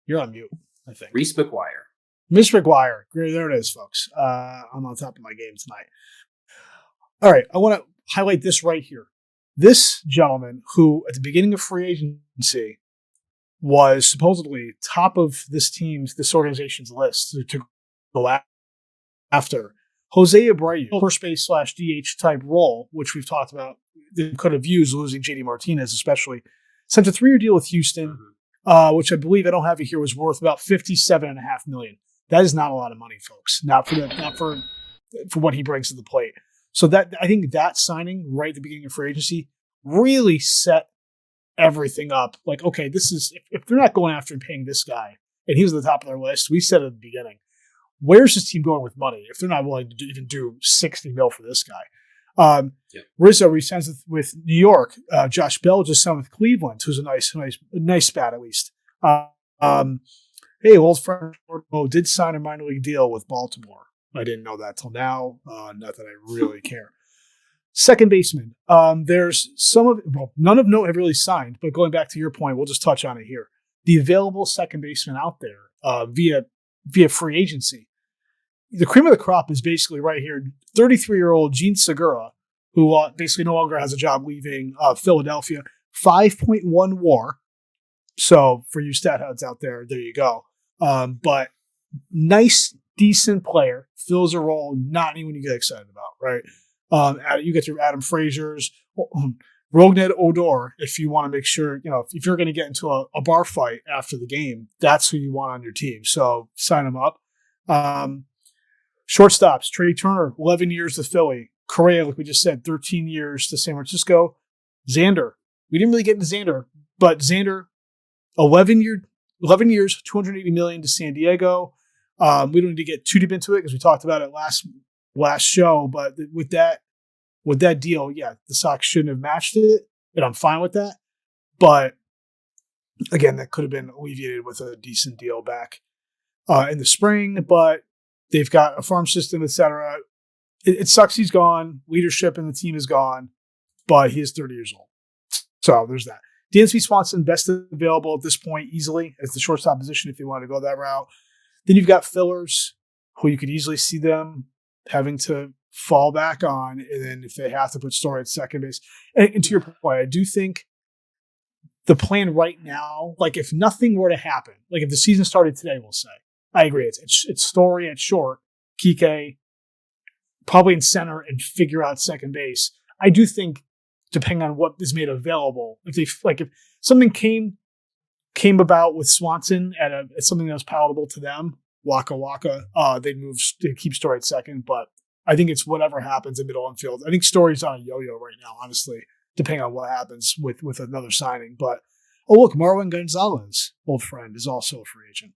You're on mute, I think. Reese McGuire. Miss McGuire. There it is, folks. I'm on top of my game tonight. All right. I want to highlight this right here. This gentleman who at the beginning of free agency was supposedly top of this organization's list to go after. Jose Abreu, first base / DH type role, which we've talked about, they could have used losing JD Martinez, especially. Sent a 3-year deal with Houston, which I believe I don't have it here, was worth about $57.5 million. That is not a lot of money, folks. Not for what he brings to the plate. So I think that signing right at the beginning of free agency really set everything up. Like, okay, this is if they're not going after and paying this guy, and he was at the top of their list, we said at the beginning, where's this team going with money if they're not willing to even do $60 million for this guy? Yep. Rizzo resigns with New York. Josh Bell just signed with Cleveland, who's a nice bat at least. Hey, old friend did sign a minor league deal with Baltimore. I didn't know that till now. Not that I really care. Second baseman. There's none of note have really signed, but going back to your point, we'll just touch on it here. The available second baseman out there via free agency. The cream of the crop is basically right here. 33-year-old Gene Segura, who basically no longer has a job leaving Philadelphia. 5.1 WAR. So for you stat heads out there you go. But nice, decent player. Fills a role not anyone you get excited about, right? You get your Adam Frazier's, Rognet Odor, if you want to make sure, if you're going to get into a bar fight after the game, that's who you want on your team. So sign them up. Shortstops, Trey Turner, 11 years to Philly. Correa, like we just said, 13 years to San Francisco. Xander, we didn't really get into Xander, but Xander, 11 years, $280 million to San Diego. We don't need to get too deep into it because we talked about it last show, but with that deal, yeah, the Sox shouldn't have matched it, and I'm fine with that. But again, that could have been alleviated with a decent deal back in the spring, but they've got a farm system, etc. It sucks he's gone. Leadership in the team is gone, but he is 30 years old. So there's that. Dansby Swanson, best available at this point easily as the shortstop position if you want to go that route. Then you've got fillers who you could easily see them having to fall back on, and then if they have to put Story at second base. And to your point, I do think the plan right now, like if nothing were to happen, like if the season started today, we'll say, I agree. It's Story at short, Kike probably in center, and figure out second base. I do think, depending on what is made available, if something came about with Swanson at something that was palatable to them, Waka Waka, they'd keep Story at second. But I think it's whatever happens in middle infield. I think Story's on a yo-yo right now, honestly, depending on what happens with another signing. But look, Marwin Gonzalez, old friend, is also a free agent.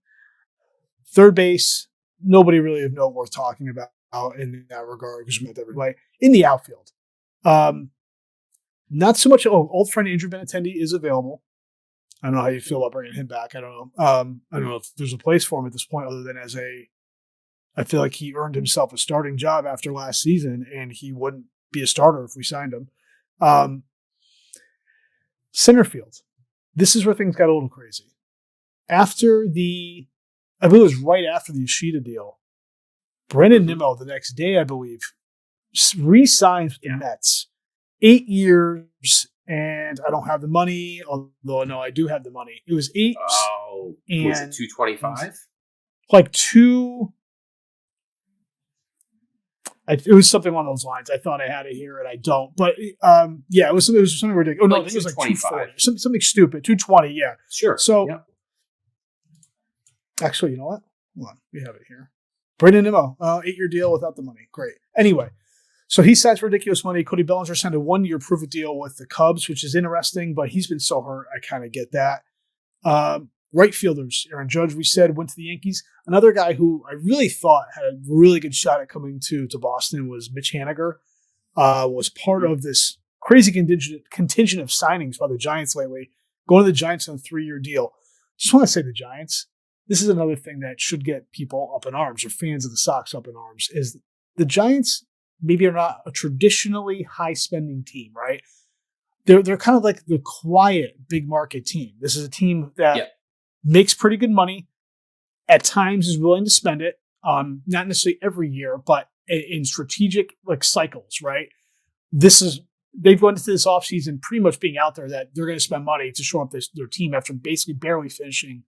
Third base, nobody really of note worth talking about in that regard because we met everybody. In the outfield, not so much. Old friend Andrew Benintendi is available. I don't know how you feel about bringing him back. I don't know. I don't know if there's a place for him at this point other than I feel like he earned himself a starting job after last season, and he wouldn't be a starter if we signed him. Center field. This is where things got a little crazy. I believe it was right after the Yoshida deal, Brendan Nimmo the next day, I believe, re-signs with the Mets. 8 years, and I don't have the money, although no, I do have the money. It was 8. Oh, was it 225? Like 2. It was something along those lines. I thought I had it here, and I don't. But it was something ridiculous. Oh no, I think it was like 240, something stupid. 220, yeah. Sure. So, Actually, you know what? Hold on, we have it here. Brendan Nimmo, 8-year deal without the money. Great. Anyway, so he signs for ridiculous money. Cody Bellinger signed a 1-year prove-it deal with the Cubs, which is interesting, but he's been so hurt. I kind of get that. Right fielders, Aaron Judge, we said, went to the Yankees. Another guy who I really thought had a really good shot at coming to Boston was Mitch Haniger. Was part of this crazy contingent of signings by the Giants lately, going to the Giants on a 3-year deal. Just want to say the Giants, this is another thing that should get people up in arms, or fans of the Sox up in arms, is the Giants maybe are not a traditionally high-spending team, right? They're kind of like the quiet, big-market team. This is a team that makes pretty good money, at times is willing to spend it, not necessarily every year, but in strategic cycles, right? They've gone into this offseason pretty much being out there that they're going to spend money to shore up their team after basically barely finishing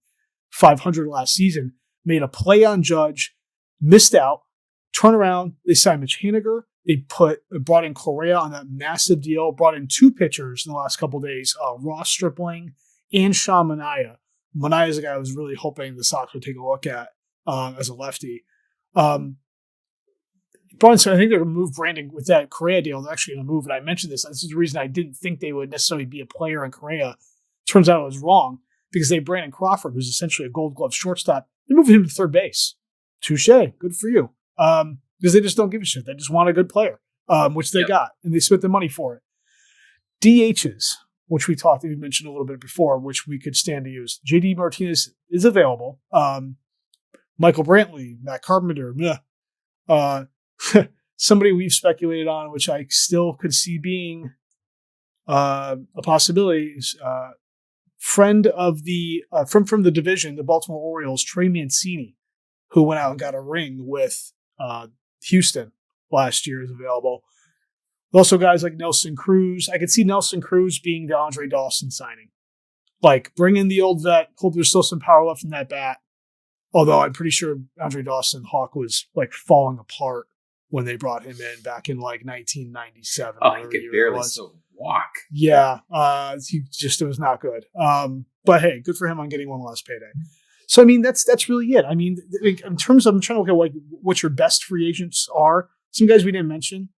500 last season, made a play on Judge, missed out, turn around, they signed Mitch Haniger, they brought in Correa on that massive deal, brought in 2 pitchers in the last couple of days, Ross Stripling and Sean Manaea. Manaea is a guy I was really hoping the Sox would take a look at as a lefty. Bronson, I think they're going to move Brandon with that Correa deal. They're actually going to move, and I mentioned this. This is the reason I didn't think they would necessarily be a player in Correa. Turns out I was wrong, because they have Brandon Crawford, who's essentially a Gold Glove shortstop. They're moving him to third base. Touche. Good for you. Because they just don't give a shit. They just want a good player, which they got, and they spent the money for it. DHs, which we mentioned a little bit before, which we could stand to use. JD Martinez is available. Michael Brantley, Matt Carpenter, somebody we've speculated on, which I still could see being a possibility, is friend of the from the division, the Baltimore Orioles, Trey Mancini, who went out and got a ring with Houston last year, is available. Also, guys like Nelson Cruz. I could see Nelson Cruz being the Andre Dawson signing. Like, bring in the old vet. Hope there's still some power left in that bat. Although I'm pretty sure Andre Dawson Hawk was like falling apart when they brought him in back in like 1997. Oh, he could barely still walk. Yeah, it was not good. But hey, good for him on getting one last payday. So I mean, that's really it. I mean, in terms of, I'm trying to look at like what your best free agents are. Some guys we didn't mention.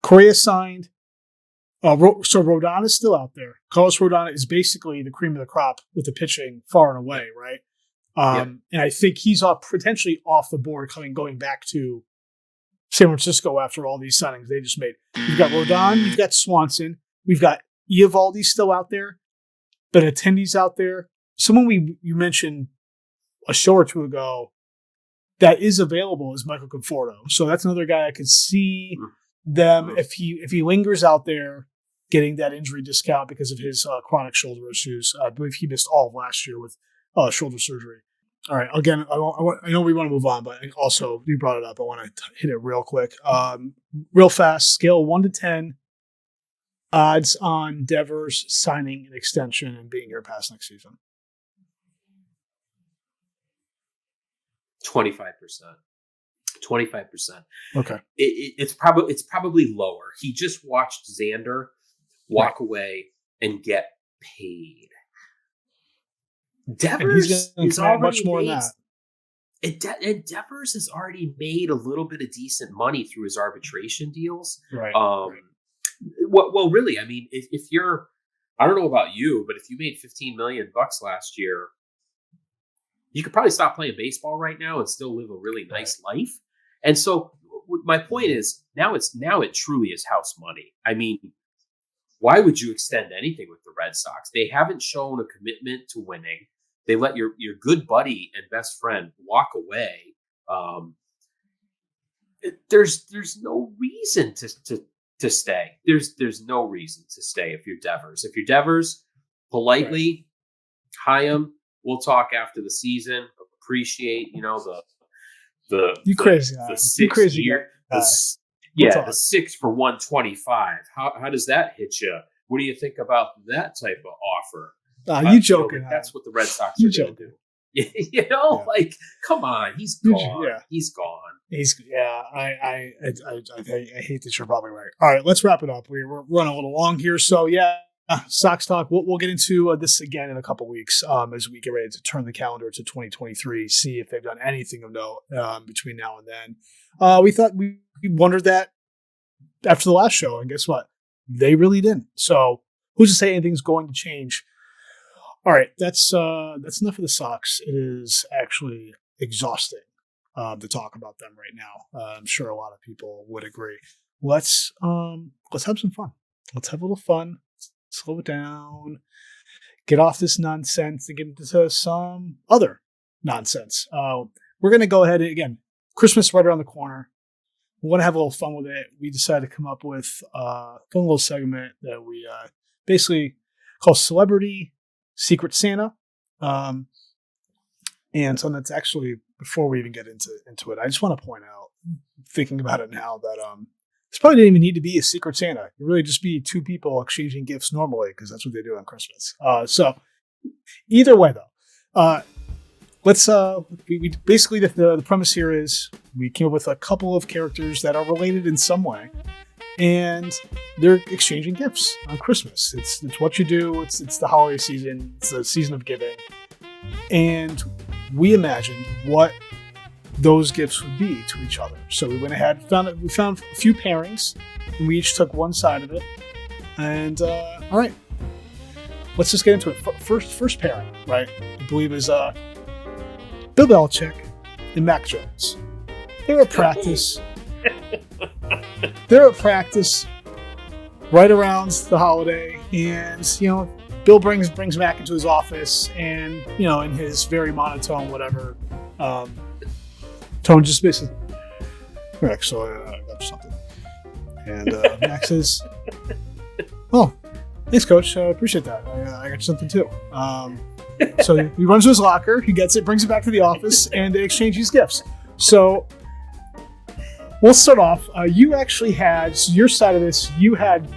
Correa signed. So Rodon is still out there. Carlos Rodon is basically the cream of the crop with the pitching far and away, right? And I think he's potentially off the board going back to San Francisco after all these signings they just made. You've got Rodon, you've got Swanson, we've got Eovaldi still out there, Benintendi's out there. Someone you mentioned a show or two ago that is available is Michael Conforto. So that's another guy I could see them, if he lingers out there, getting that injury discount because of his chronic shoulder issues. I believe he missed all of last year with shoulder surgery. All right. Again, I know we want to move on, but also you brought it up. I want to hit it real quick, real fast. Scale 1 to 10. Odds on Devers signing an extension and being here past next season. 25%. 25%. Okay. It's probably lower. He just watched Xander walk away and get paid. Devers is already much more than that. And Devers has already made a little bit of decent money through his arbitration deals. Right. Well, really, I mean, if you're, I don't know about you, but if you made $15 million last year, you could probably stop playing baseball right now and still live a really nice life. And so my point is, now it truly is house money. I mean, why would you extend anything with the Red Sox? They haven't shown a commitment to winning. They let your good buddy and best friend walk away. There's no reason to stay. There's no reason to stay if you're Devers. If you're Devers, politely, Chaim, we'll talk after the season. Appreciate, the you crazy. The 6 year. The 6 for 125. How does that hit you? What do you think about that type of offer? You joking? That's what the Red Sox are going to do. Like, come on, he's gone. He's gone. I hate that you're probably right. All right, let's wrap it up. We're running a little long here, so Sox talk. We'll get into this again in a couple weeks as we get ready to turn the calendar to 2023. See if they've done anything of note between now and then. We wondered that after the last show, and guess what? They really didn't. So who's to say anything's going to change? All right, that's enough of the Sox. It is actually exhausting to talk about them right now. I'm sure a lot of people would agree. Let's have some fun. Let's have a little fun. Slow it down. Get off this nonsense and get into some other nonsense. We're going to go ahead and, again, Christmas right around the corner. We want to have a little fun with it. We decided to come up with a fun little segment that we basically call Celebrity Secret Santa. And so that's actually, before we even get into it, I just want to point out, thinking about it now, that this probably didn't even need to be a Secret Santa. It really just be two people exchanging gifts normally, because that's what they do on Christmas. So either way, though, let's we basically the premise here is we came up with a couple of characters that are related in some way, and they're exchanging gifts on Christmas. It's what you do. It's the holiday season. It's the season of giving, and we imagined what those gifts would be to each other. So we went ahead, found a few pairings, and we each took one side of it. And all right, let's just get into it. First pairing, right? I believe is Bill Belichick and Mac Jones. They're at practice. They're at practice right around the holiday, and Bill brings Mac into his office, and in his very monotone, whatever tone, just basically, Mac, so I got something, and Mac says, "Oh, thanks, Coach. I appreciate that. I got something too." So he runs to his locker, he gets it, brings it back to the office, and they exchange these gifts. So we'll start off. You actually had, so your side of this, you had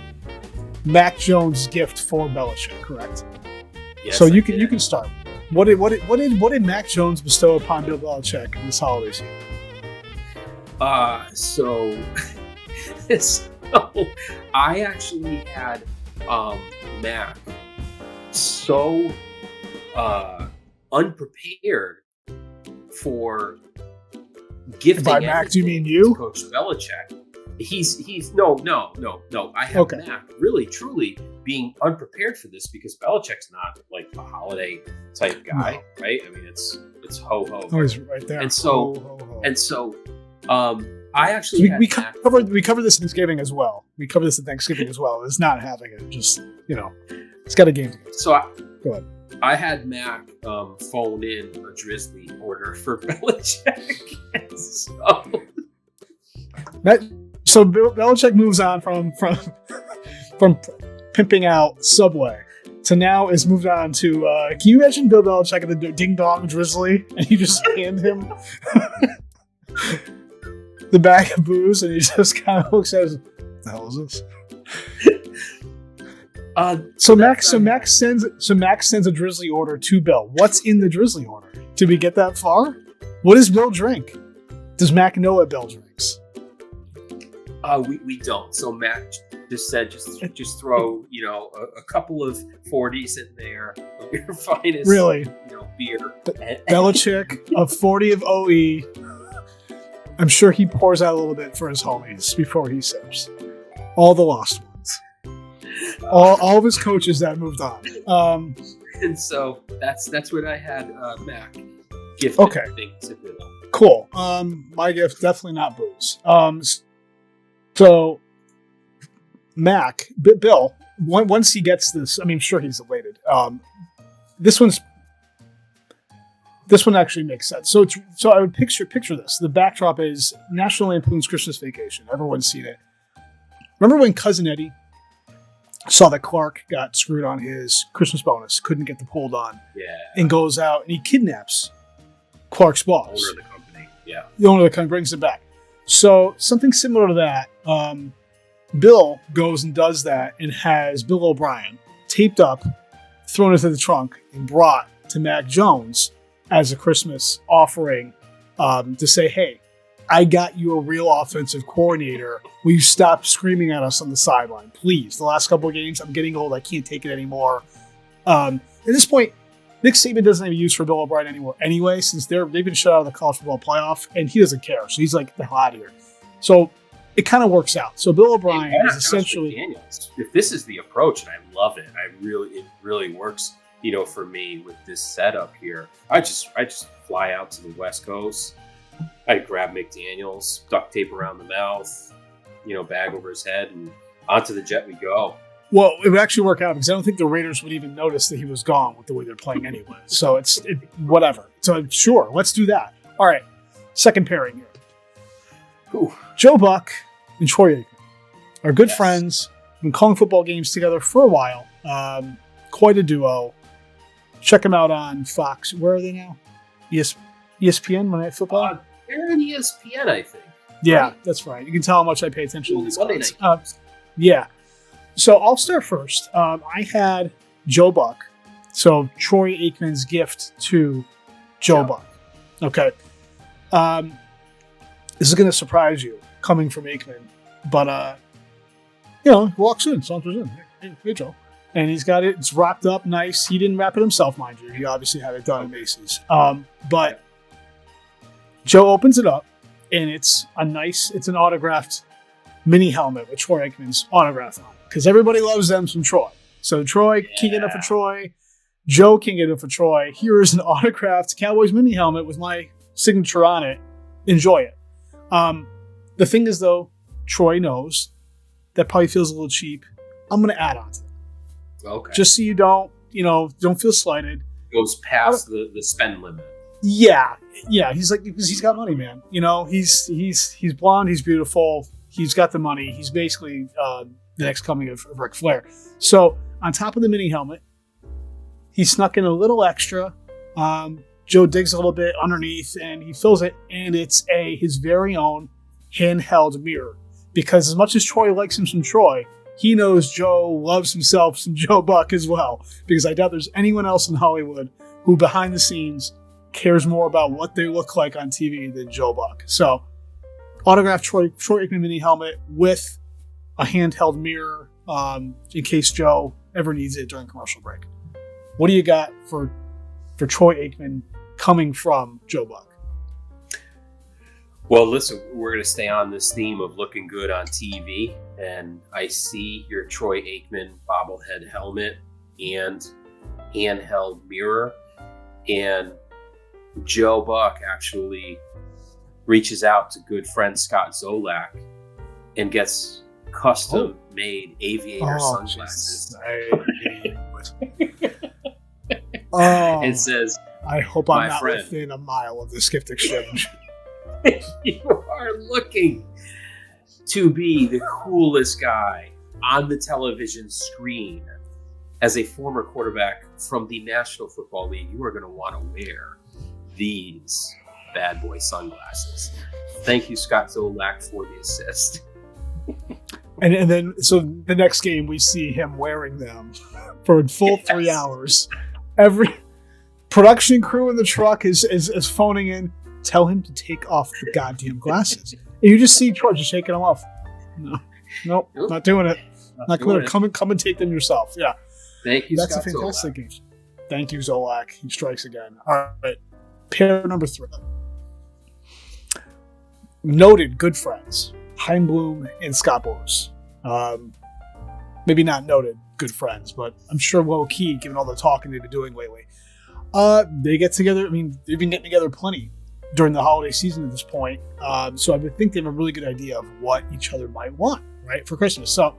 Mac Jones' gift for Belichick, correct? Yes. So you can start. What did Mac Jones bestow upon Bill Belichick this holiday season? So I actually had Mac so unprepared for gifting. By Mac, do you mean you? Coach Belichick. He's no. I have Mac really truly being unprepared for this because Belichick's not like a holiday type guy, right? I mean, it's ho ho. Oh, he's right there. And so ho, ho. I actually we covered this in Thanksgiving as well. It's not having it. Just it's got a game. So go ahead. I had Mac phone in a Drizzly order for Belichick. So Belichick moves on from pimping out Subway to now is moved on to. Can you imagine Bill Belichick at the Ding Dong Drizzly and you just hand him the bag of booze and he just kind of looks at us, what the hell is this? So Mac sends a Drizzly order to Bill. What's in the Drizzly order? Did we get that far? What does Bill drink? Does Mac know what Bill drinks? We don't. So Mac just said just throw a couple of 40s in there of your finest beer. Belichick, a 40 of OE. I'm sure he pours out a little bit for his homies before he sips. All the lost ones. All of his coaches that moved on. And so that's what I had Mac gift. Okay. To Bill. Cool. My gift, definitely not booze. So Mac, Bill, once he gets this, I mean, I'm sure he's elated. This one actually makes sense. So I would picture this. The backdrop is National Lampoon's Christmas Vacation. Everyone's seen it. Remember when Cousin Eddie saw that Clark got screwed on his Christmas bonus, couldn't get the pool done, and goes out and he kidnaps Clark's boss. Owner of the company, yeah. The owner of the company brings him back. So something similar to that, Bill goes and does that and has Bill O'Brien taped up, thrown into the trunk, and brought to Mac Jones as a Christmas offering to say, hey, I got you a real offensive coordinator. Will you stop screaming at us on the sideline? Please. The last couple of games, I'm getting old. I can't take it anymore. At this point, Nick Saban doesn't have a use for Bill O'Brien anymore anyway, since they've been shut out of the college football playoff, and he doesn't care. So he's like, the hell out of here. So it kind of works out. So Bill O'Brien is essentially... McDaniels. If this is the approach, and I love it, it really works, for me with this setup here. I just fly out to the West Coast. I grab McDaniels, duct tape around the mouth, bag over his head, and onto the jet we go. Well, it would actually work out because I don't think the Raiders would even notice that he was gone with the way they're playing anyway. So it's whatever. So sure, let's do that. All right, second pairing here. Ooh. Joe Buck and Troy Aikman are good friends. Been calling football games together for a while. Quite a duo. Check them out on Fox. Where are they now? ESPN, Monday Night Football? They're on ESPN, I think. Yeah, right? That's right. You can tell how much I pay attention to these Monday guys. night. Yeah. So I'll start first. I had Joe Buck. So Troy Aikman's gift to Joe Buck. Okay. This is going to surprise you coming from Aikman. But, he walks in, saunters in. Hey, Joe. And he's got it. It's wrapped up nice. He didn't wrap it himself, mind you. He obviously had it done at Macy's. But Joe opens it up, and it's an autographed mini helmet with Troy Aikman's autograph on it. Because everybody loves them from Troy. So Troy can't get enough for Troy. Joe can't get enough for Troy. Here is an autographed Cowboys mini helmet with my signature on it, enjoy it. The thing is, though, Troy knows that probably feels a little cheap. I'm going to add on to that. Okay. Just so you don't feel slighted. Goes past the spend limit. Yeah. He's like, because he's got money, man. He's blonde. He's beautiful. He's got the money. He's basically the next coming of Ric Flair. So on top of the mini helmet, he snuck in a little extra. Joe digs a little bit underneath and he fills it, and it's his very own handheld mirror. Because as much as Troy likes him some Troy, he knows Joe loves himself some Joe Buck as well. Because I doubt there's anyone else in Hollywood who behind the scenes cares more about what they look like on TV than Joe Buck. So, autographed Troy Aikman mini helmet with a handheld mirror in case Joe ever needs it during commercial break. What do you got for Troy Aikman coming from Joe Buck? Well, listen, we're going to stay on this theme of looking good on TV, and I see your Troy Aikman bobblehead helmet and handheld mirror, and Joe Buck actually reaches out to good friend Scott Zolak and gets custom-made aviator sunglasses. And says, I hope I'm not friend, within a mile of this gift exchange. You are looking to be the coolest guy on the television screen. As a former quarterback from the National Football League, you are going to want to wear these bad boy sunglasses. Thank you, Scott Zolak, for the assist. And then, so the next game, we see him wearing them for a full 3 hours. Every production crew in the truck is phoning in. Tell him to take off the goddamn glasses. And you just see Troy just shaking them off. Nope, not doing it. Not going to come and take them yourself. Yeah. Thank you, That's Scott a fantastic Zolak. game. Thank you, Zolak. He strikes again. All right. Pair number 3. Noted good friends. Chaim Bloom and Scott Boras. Maybe not noted good friends, but I'm sure low-key, given all the talking they've been doing lately. They get together. I mean, they've been getting together plenty during the holiday season at this point. So I would think they have a really good idea of what each other might want, right, for Christmas. So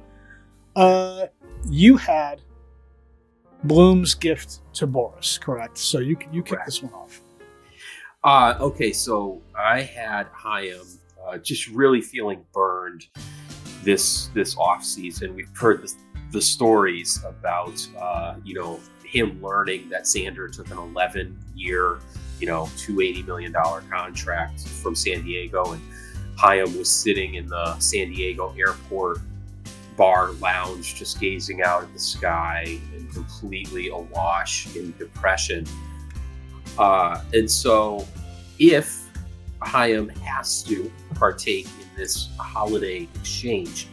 you had Bloom's gift to Boras, correct? So you kick this one off. Okay, so I had Chaim just really feeling burned this off season. We've heard the stories about him learning that Xander took an 11-year, $280 million contract from San Diego, and Chaim was sitting in the San Diego airport bar lounge, just gazing out at the sky and completely awash in depression. And so if Chaim has to partake in this holiday exchange,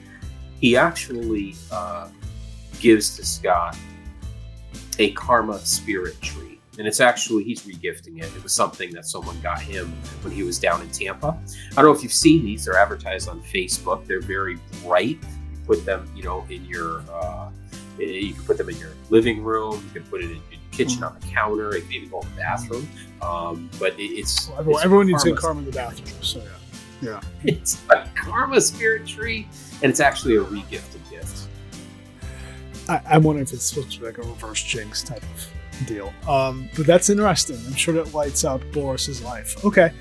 he actually gives to Scott a karma spirit tree. And it's actually, he's regifting it. It was something that someone got him when he was down in Tampa. I don't know if you've seen these. They're advertised on Facebook. They're very bright. You put them, in your, you can put them in your living room. You can put it in your kitchen on the counter. It can even go in the bathroom. But it's everyone needs a karma in the bathroom. So yeah. It's a karma spirit tree, and it's actually a regifted gift. I'm wondering if it's supposed to be like a reverse jinx type of deal. But that's interesting. I'm sure that lights up Boris's life. Okay.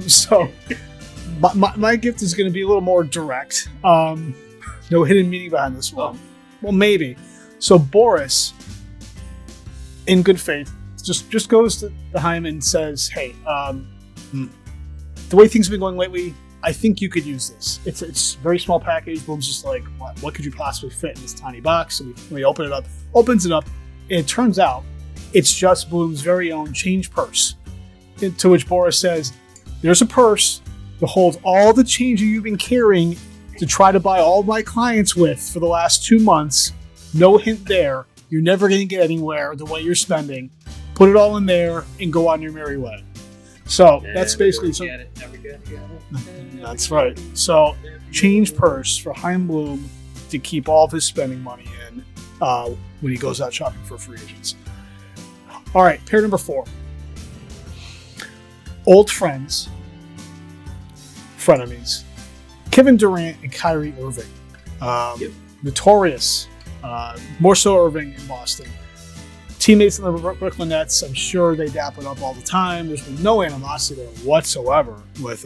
So my gift is going to be a little more direct. No hidden meaning behind this one. Well, maybe. So Boris, in good faith, just goes to Chaim and says, "Hey, the way things have been going lately, I think you could use this. It's a very small package." Bloom's just like, what could you possibly fit in this tiny box? So we open it up, opens it up, and it turns out it's just Bloom's very own change purse. To which Boris says, "There's a purse to hold all the change you've been carrying to try to buy all my clients with for the last 2 months. No hint there. You're never going to get anywhere the way you're spending. Put it all in there and go on your merry way." So that's basically that's right. So change purse for Chaim Bloom to keep all of his spending money in when he goes out shopping for free agents. All right, pair number 4. old friends, frenemies, Kevin Durant and Kyrie Irving. Notorious, more so Irving in Boston. Teammates in the Brooklyn Nets, I'm sure they dap it up all the time. There's been no animosity there whatsoever with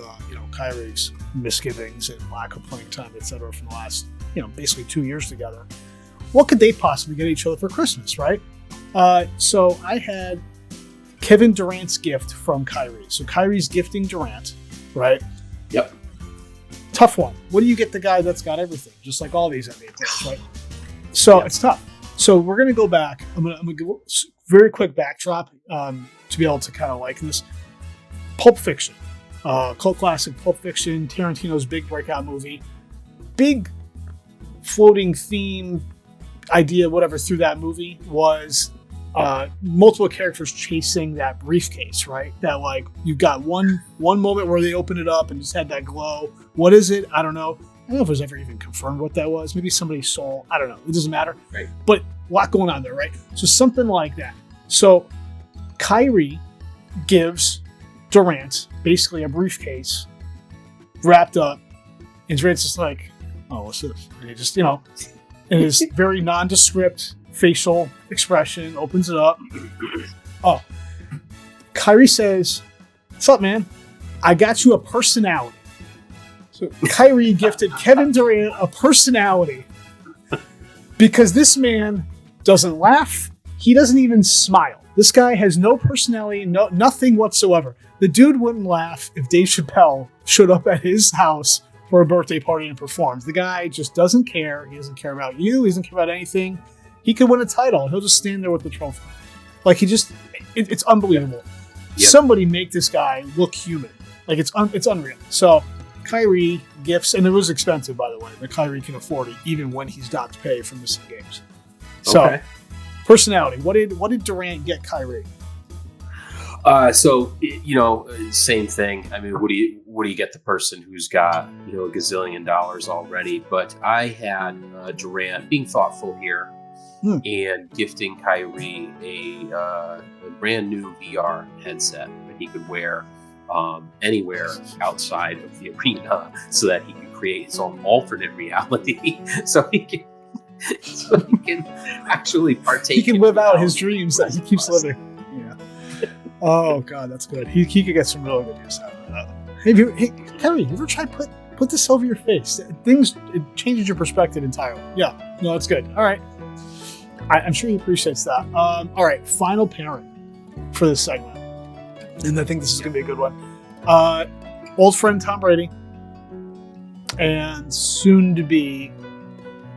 Kyrie's misgivings and lack of playing time, etc. from the last basically 2 years together. What could they possibly get each other for Christmas, right? So I had Kevin Durant's gift from Kyrie. So Kyrie's gifting Durant, right? Yep. Tough one. What do you get the guy that's got everything? Just like all these NBA players, right? So It's tough. So we're going to go back. I'm going to give a very quick backdrop to be able to kind of liken this. Pulp Fiction. Cult classic Pulp Fiction, Tarantino's big breakout movie. Big floating theme idea, whatever, through that movie was multiple characters chasing that briefcase, right? That like you've got one moment where they open it up and just had that glow. What is it? I don't know. I don't know if it was ever even confirmed what that was. Maybe somebody saw. I don't know. It doesn't matter. Right. But a lot going on there, right? So something like that. So Kyrie gives Durant basically a briefcase wrapped up, and Durant's just like, "Oh, what's this?" And he just, in his very nondescript facial expression, opens it up. Oh, Kyrie says, "What's up, man? I got you a personality." So Kyrie gifted Kevin Durant a personality because this man doesn't laugh. He doesn't even smile. This guy has no personality, nothing whatsoever. The dude wouldn't laugh if Dave Chappelle showed up at his house for a birthday party and performs. The guy just doesn't care. He doesn't care about you. He doesn't care about anything. He could win a title. He'll just stand there with the trophy. Like it's unbelievable. Yep. Somebody make this guy look human. Like it's unreal. So Kyrie gifts, and it was expensive, by the way, but Kyrie can afford it even when he's docked pay for missing games. So, personality. What did Durant get Kyrie? Same thing. I mean, what do you get the person who's got a gazillion dollars already? But I had Durant being thoughtful here and gifting Kyrie a brand new VR headset that he could wear anywhere outside of the arena, so that he could create his own alternate reality, so he can actually partake. He can live out his dreams that he keeps living. Yeah. Oh God, that's good. He could get some really good use out of that. Hey, Kerry, you ever try put this over your face? It changes your perspective entirely. Yeah, no, it's good. All right, I'm sure he appreciates that. All right, final pairing for this segment. And I think this is going to be a good one. Old friend Tom Brady and soon to be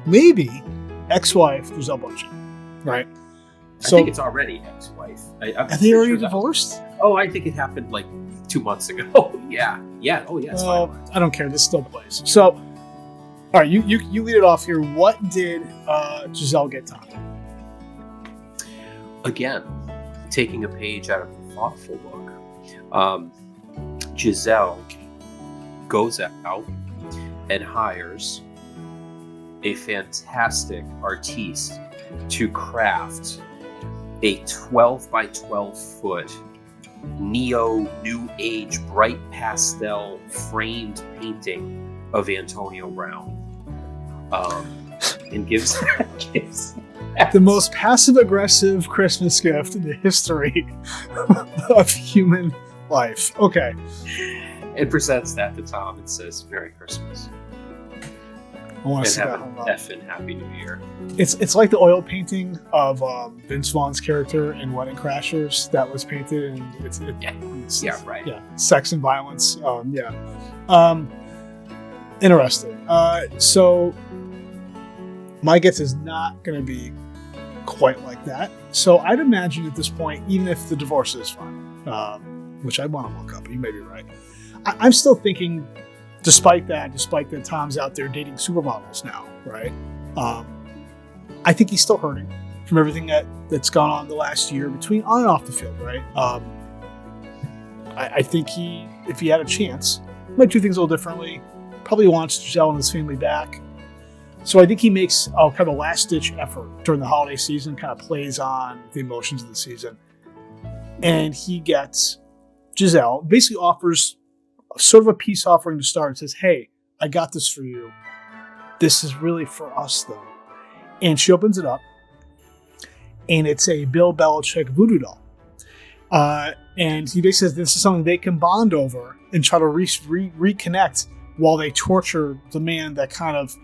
maybe ex-wife Gisele Bündchen, right? I think it's already ex-wife. Are they already divorced? Oh, I think it happened like 2 months ago. Oh, yeah. Oh, yeah. Well, I don't care. This still plays. So, all right, you lead it off here. What did Gisele get Tom? Again, taking a page out of the Thoughtful book. Gisele goes out and hires a fantastic artiste to craft a 12 by 12 foot neo new age bright pastel framed painting of Antonio Brown, and gives the most passive aggressive Christmas gift in the history of human life. Okay. It presents that to Tom and says, "Merry Christmas." I want to see have that. an effing Happy New Year. It's like the oil painting of Vince Vaughn's character in Wedding Crashers that was painted, and it's right. Yeah, sex and violence. Interesting. So my guess is not going to be quite like that. So I'd imagine at this point, even if the divorce is final, which I want to look up, you may be right. I'm still thinking, despite that Tom's out there dating supermodels now, right? I think he's still hurting from everything that's gone on the last year between on and off the field, right? I think if he had a chance, might do things a little differently. Probably wants Gisele and his family back. So I think he makes kind of a last-ditch effort during the holiday season, kind of plays on the emotions of the season. And he gets Giselle basically offers sort of a peace offering to start and says, hey, I got this for you. This is really for us, though. And she opens it up, and it's a Bill Belichick voodoo doll. And he basically says this is something they can bond over and try to reconnect while they torture the man that kind of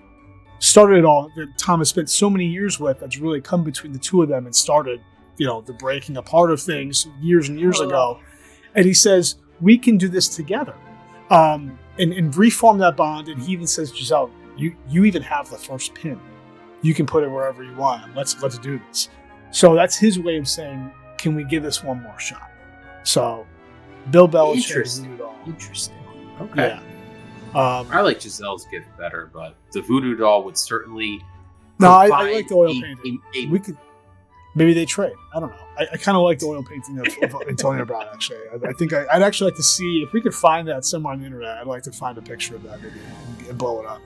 started it all, that Tom has spent so many years with, that's really come between the two of them and started, the breaking apart of things years and years ago. And he says, we can do this together. And reform that bond. And he even says, Giselle, you even have the first pin. You can put it wherever you want. Let's do this. So that's his way of saying, can we give this one more shot? So Bill Belichick. Interesting. Okay. Yeah. I like Giselle's gift better, but the voodoo doll would certainly. No, I like the oil painting. We could maybe they trade. I don't know. I kind of like the oil painting of Antonio Brown. Actually, I think I'd actually like to see if we could find that somewhere on the internet. I'd like to find a picture of that maybe and blow it up.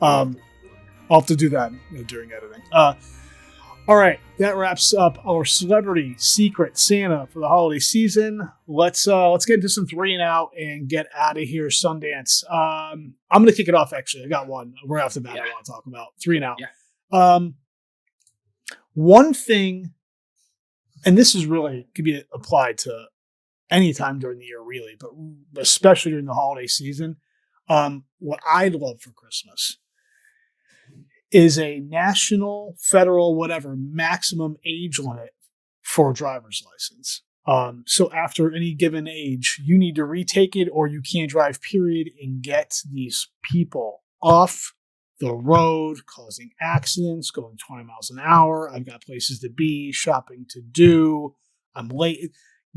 I'll have to do that during editing. All right, that wraps up our celebrity secret Santa for the holiday season. Let's get into some 3 and out and get out of here. Sundance. I'm going to kick it off. Actually, I got one right off the bat. I want to talk about 3 and out. Yeah. One thing, and this is really could be applied to any time during the year, really, but especially during the holiday season. What I'd love for Christmas is a national, federal, whatever, maximum age limit for a driver's license. So after any given age, you need to retake it or you can't drive, period, and get these people off the road, causing accidents, going 20 miles an hour. I've got places to be, shopping to do. I'm late.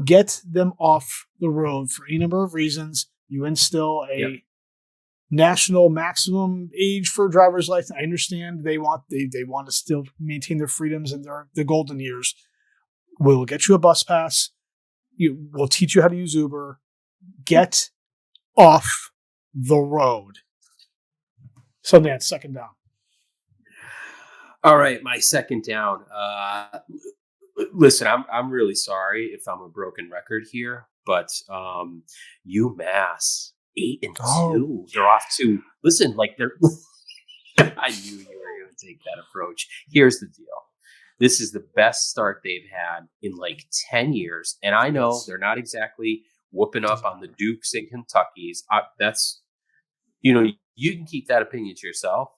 Get them off the road for any number of reasons. You instill a national maximum age for a driver's license. I understand they want to still maintain their freedoms and their golden years. We'll get you a bus pass. We'll teach you how to use Uber. Get off the road. Sundance, second down. All right, my second down. Listen, I'm really sorry if I'm a broken record here, but UMass 8-2. They're off to listen. Like they're. I knew you were going to take that approach. Here's the deal. This is the best start they've had in like 10 years, and I know they're not exactly whooping up on the Dukes and Kentuckys. That's you can keep that opinion to yourself.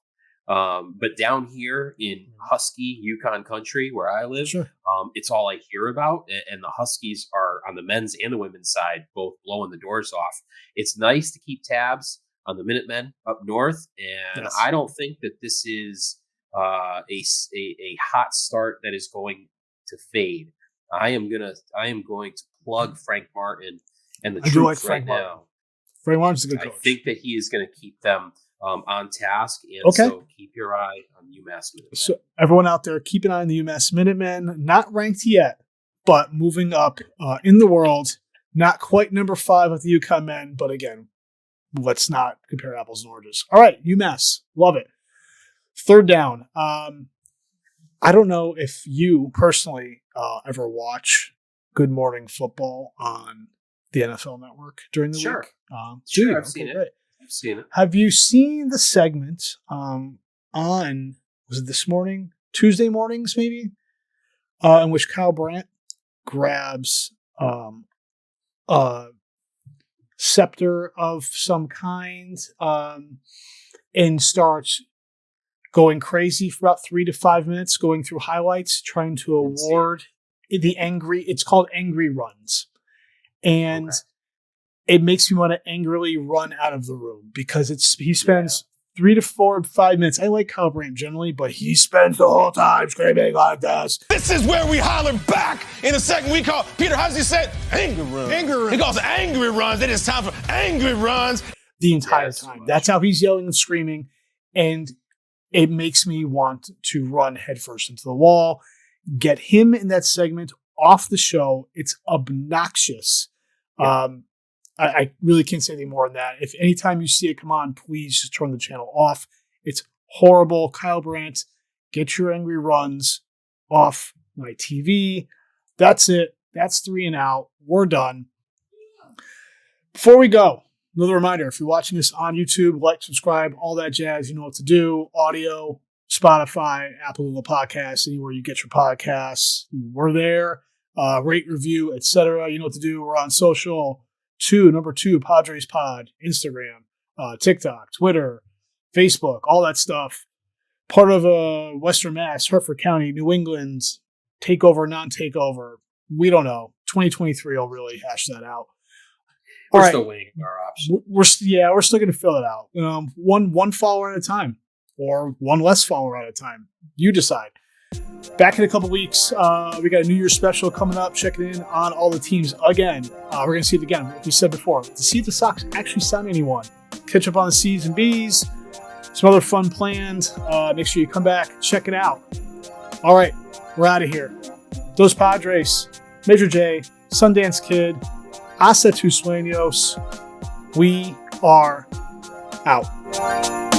But down here in Husky Yukon country where I live, it's all I hear about. And the Huskies are on the men's and the women's side, both blowing the doors off. It's nice to keep tabs on the Minutemen up north. And I don't think that this is a hot start that is going to fade. I am going to plug Frank Martin and the troops right now. Frank Martin's a good coach. I think that he is going to keep them on task, and so keep your eye on UMass Minutemen. So everyone out there, keep an eye on the UMass Minutemen. Not ranked yet, but moving up in the world. Not quite number 5 with the UConn men, but again, let's not compare apples and oranges. All right, UMass, love it. Third down. I don't know if you personally ever watch Good Morning Football on the NFL Network during the week. Sure, I've seen it. Great. I've seen it. Have you seen the segment on, was it this morning? Tuesday mornings, maybe? In which Kyle Brandt grabs a scepter of some kind and starts going crazy for about 3 to 5 minutes, going through highlights, trying to award it's called Angry Runs. And it makes me want to angrily run out of the room because he spends 3 to 4 to 5 minutes. I like Kyle Brandt generally, but he spends the whole time screaming like this. This is where we holler back in a second. We call, Peter, how's he say? Angry runs. He calls it angry runs. It is time for angry runs. The entire time. That's how he's yelling and screaming. And it makes me want to run headfirst into the wall. Get him in that segment off the show. It's obnoxious. I really can't say anything more than that. If anytime you see it come on, please just turn the channel off. It's horrible. Kyle Brandt, get your angry runs off my TV. That's it. That's 3 and out. We're done. Before we go, another reminder, if you're watching this on YouTube, like, subscribe, all that jazz, you know what to do. Audio, Spotify, Apple, Google Podcasts, anywhere you get your podcasts. We're there. Rate, review, etc. You know what to do. We're on social. Number 2, Podres Pod, Instagram, TikTok, Twitter, Facebook, all that stuff. Part of Western Mass, Hertford County, New England, takeover, non-takeover. We don't know. 2023 will really hash that out. We're still weighing our options. We're still going to fill it out. One follower at a time, or one less follower at a time. You decide. Back in a couple weeks, we got a New Year's special coming up. Checking in on all the teams again. We're going to see it again, like we said before, to see if the Sox actually sign anyone. Catch up on the C's and B's. Some other fun plans. Make sure you come back, check it out. All right, we're out of here. Dos Padres, Major J, Sundance Kid, Hasta tus sueños. We are out.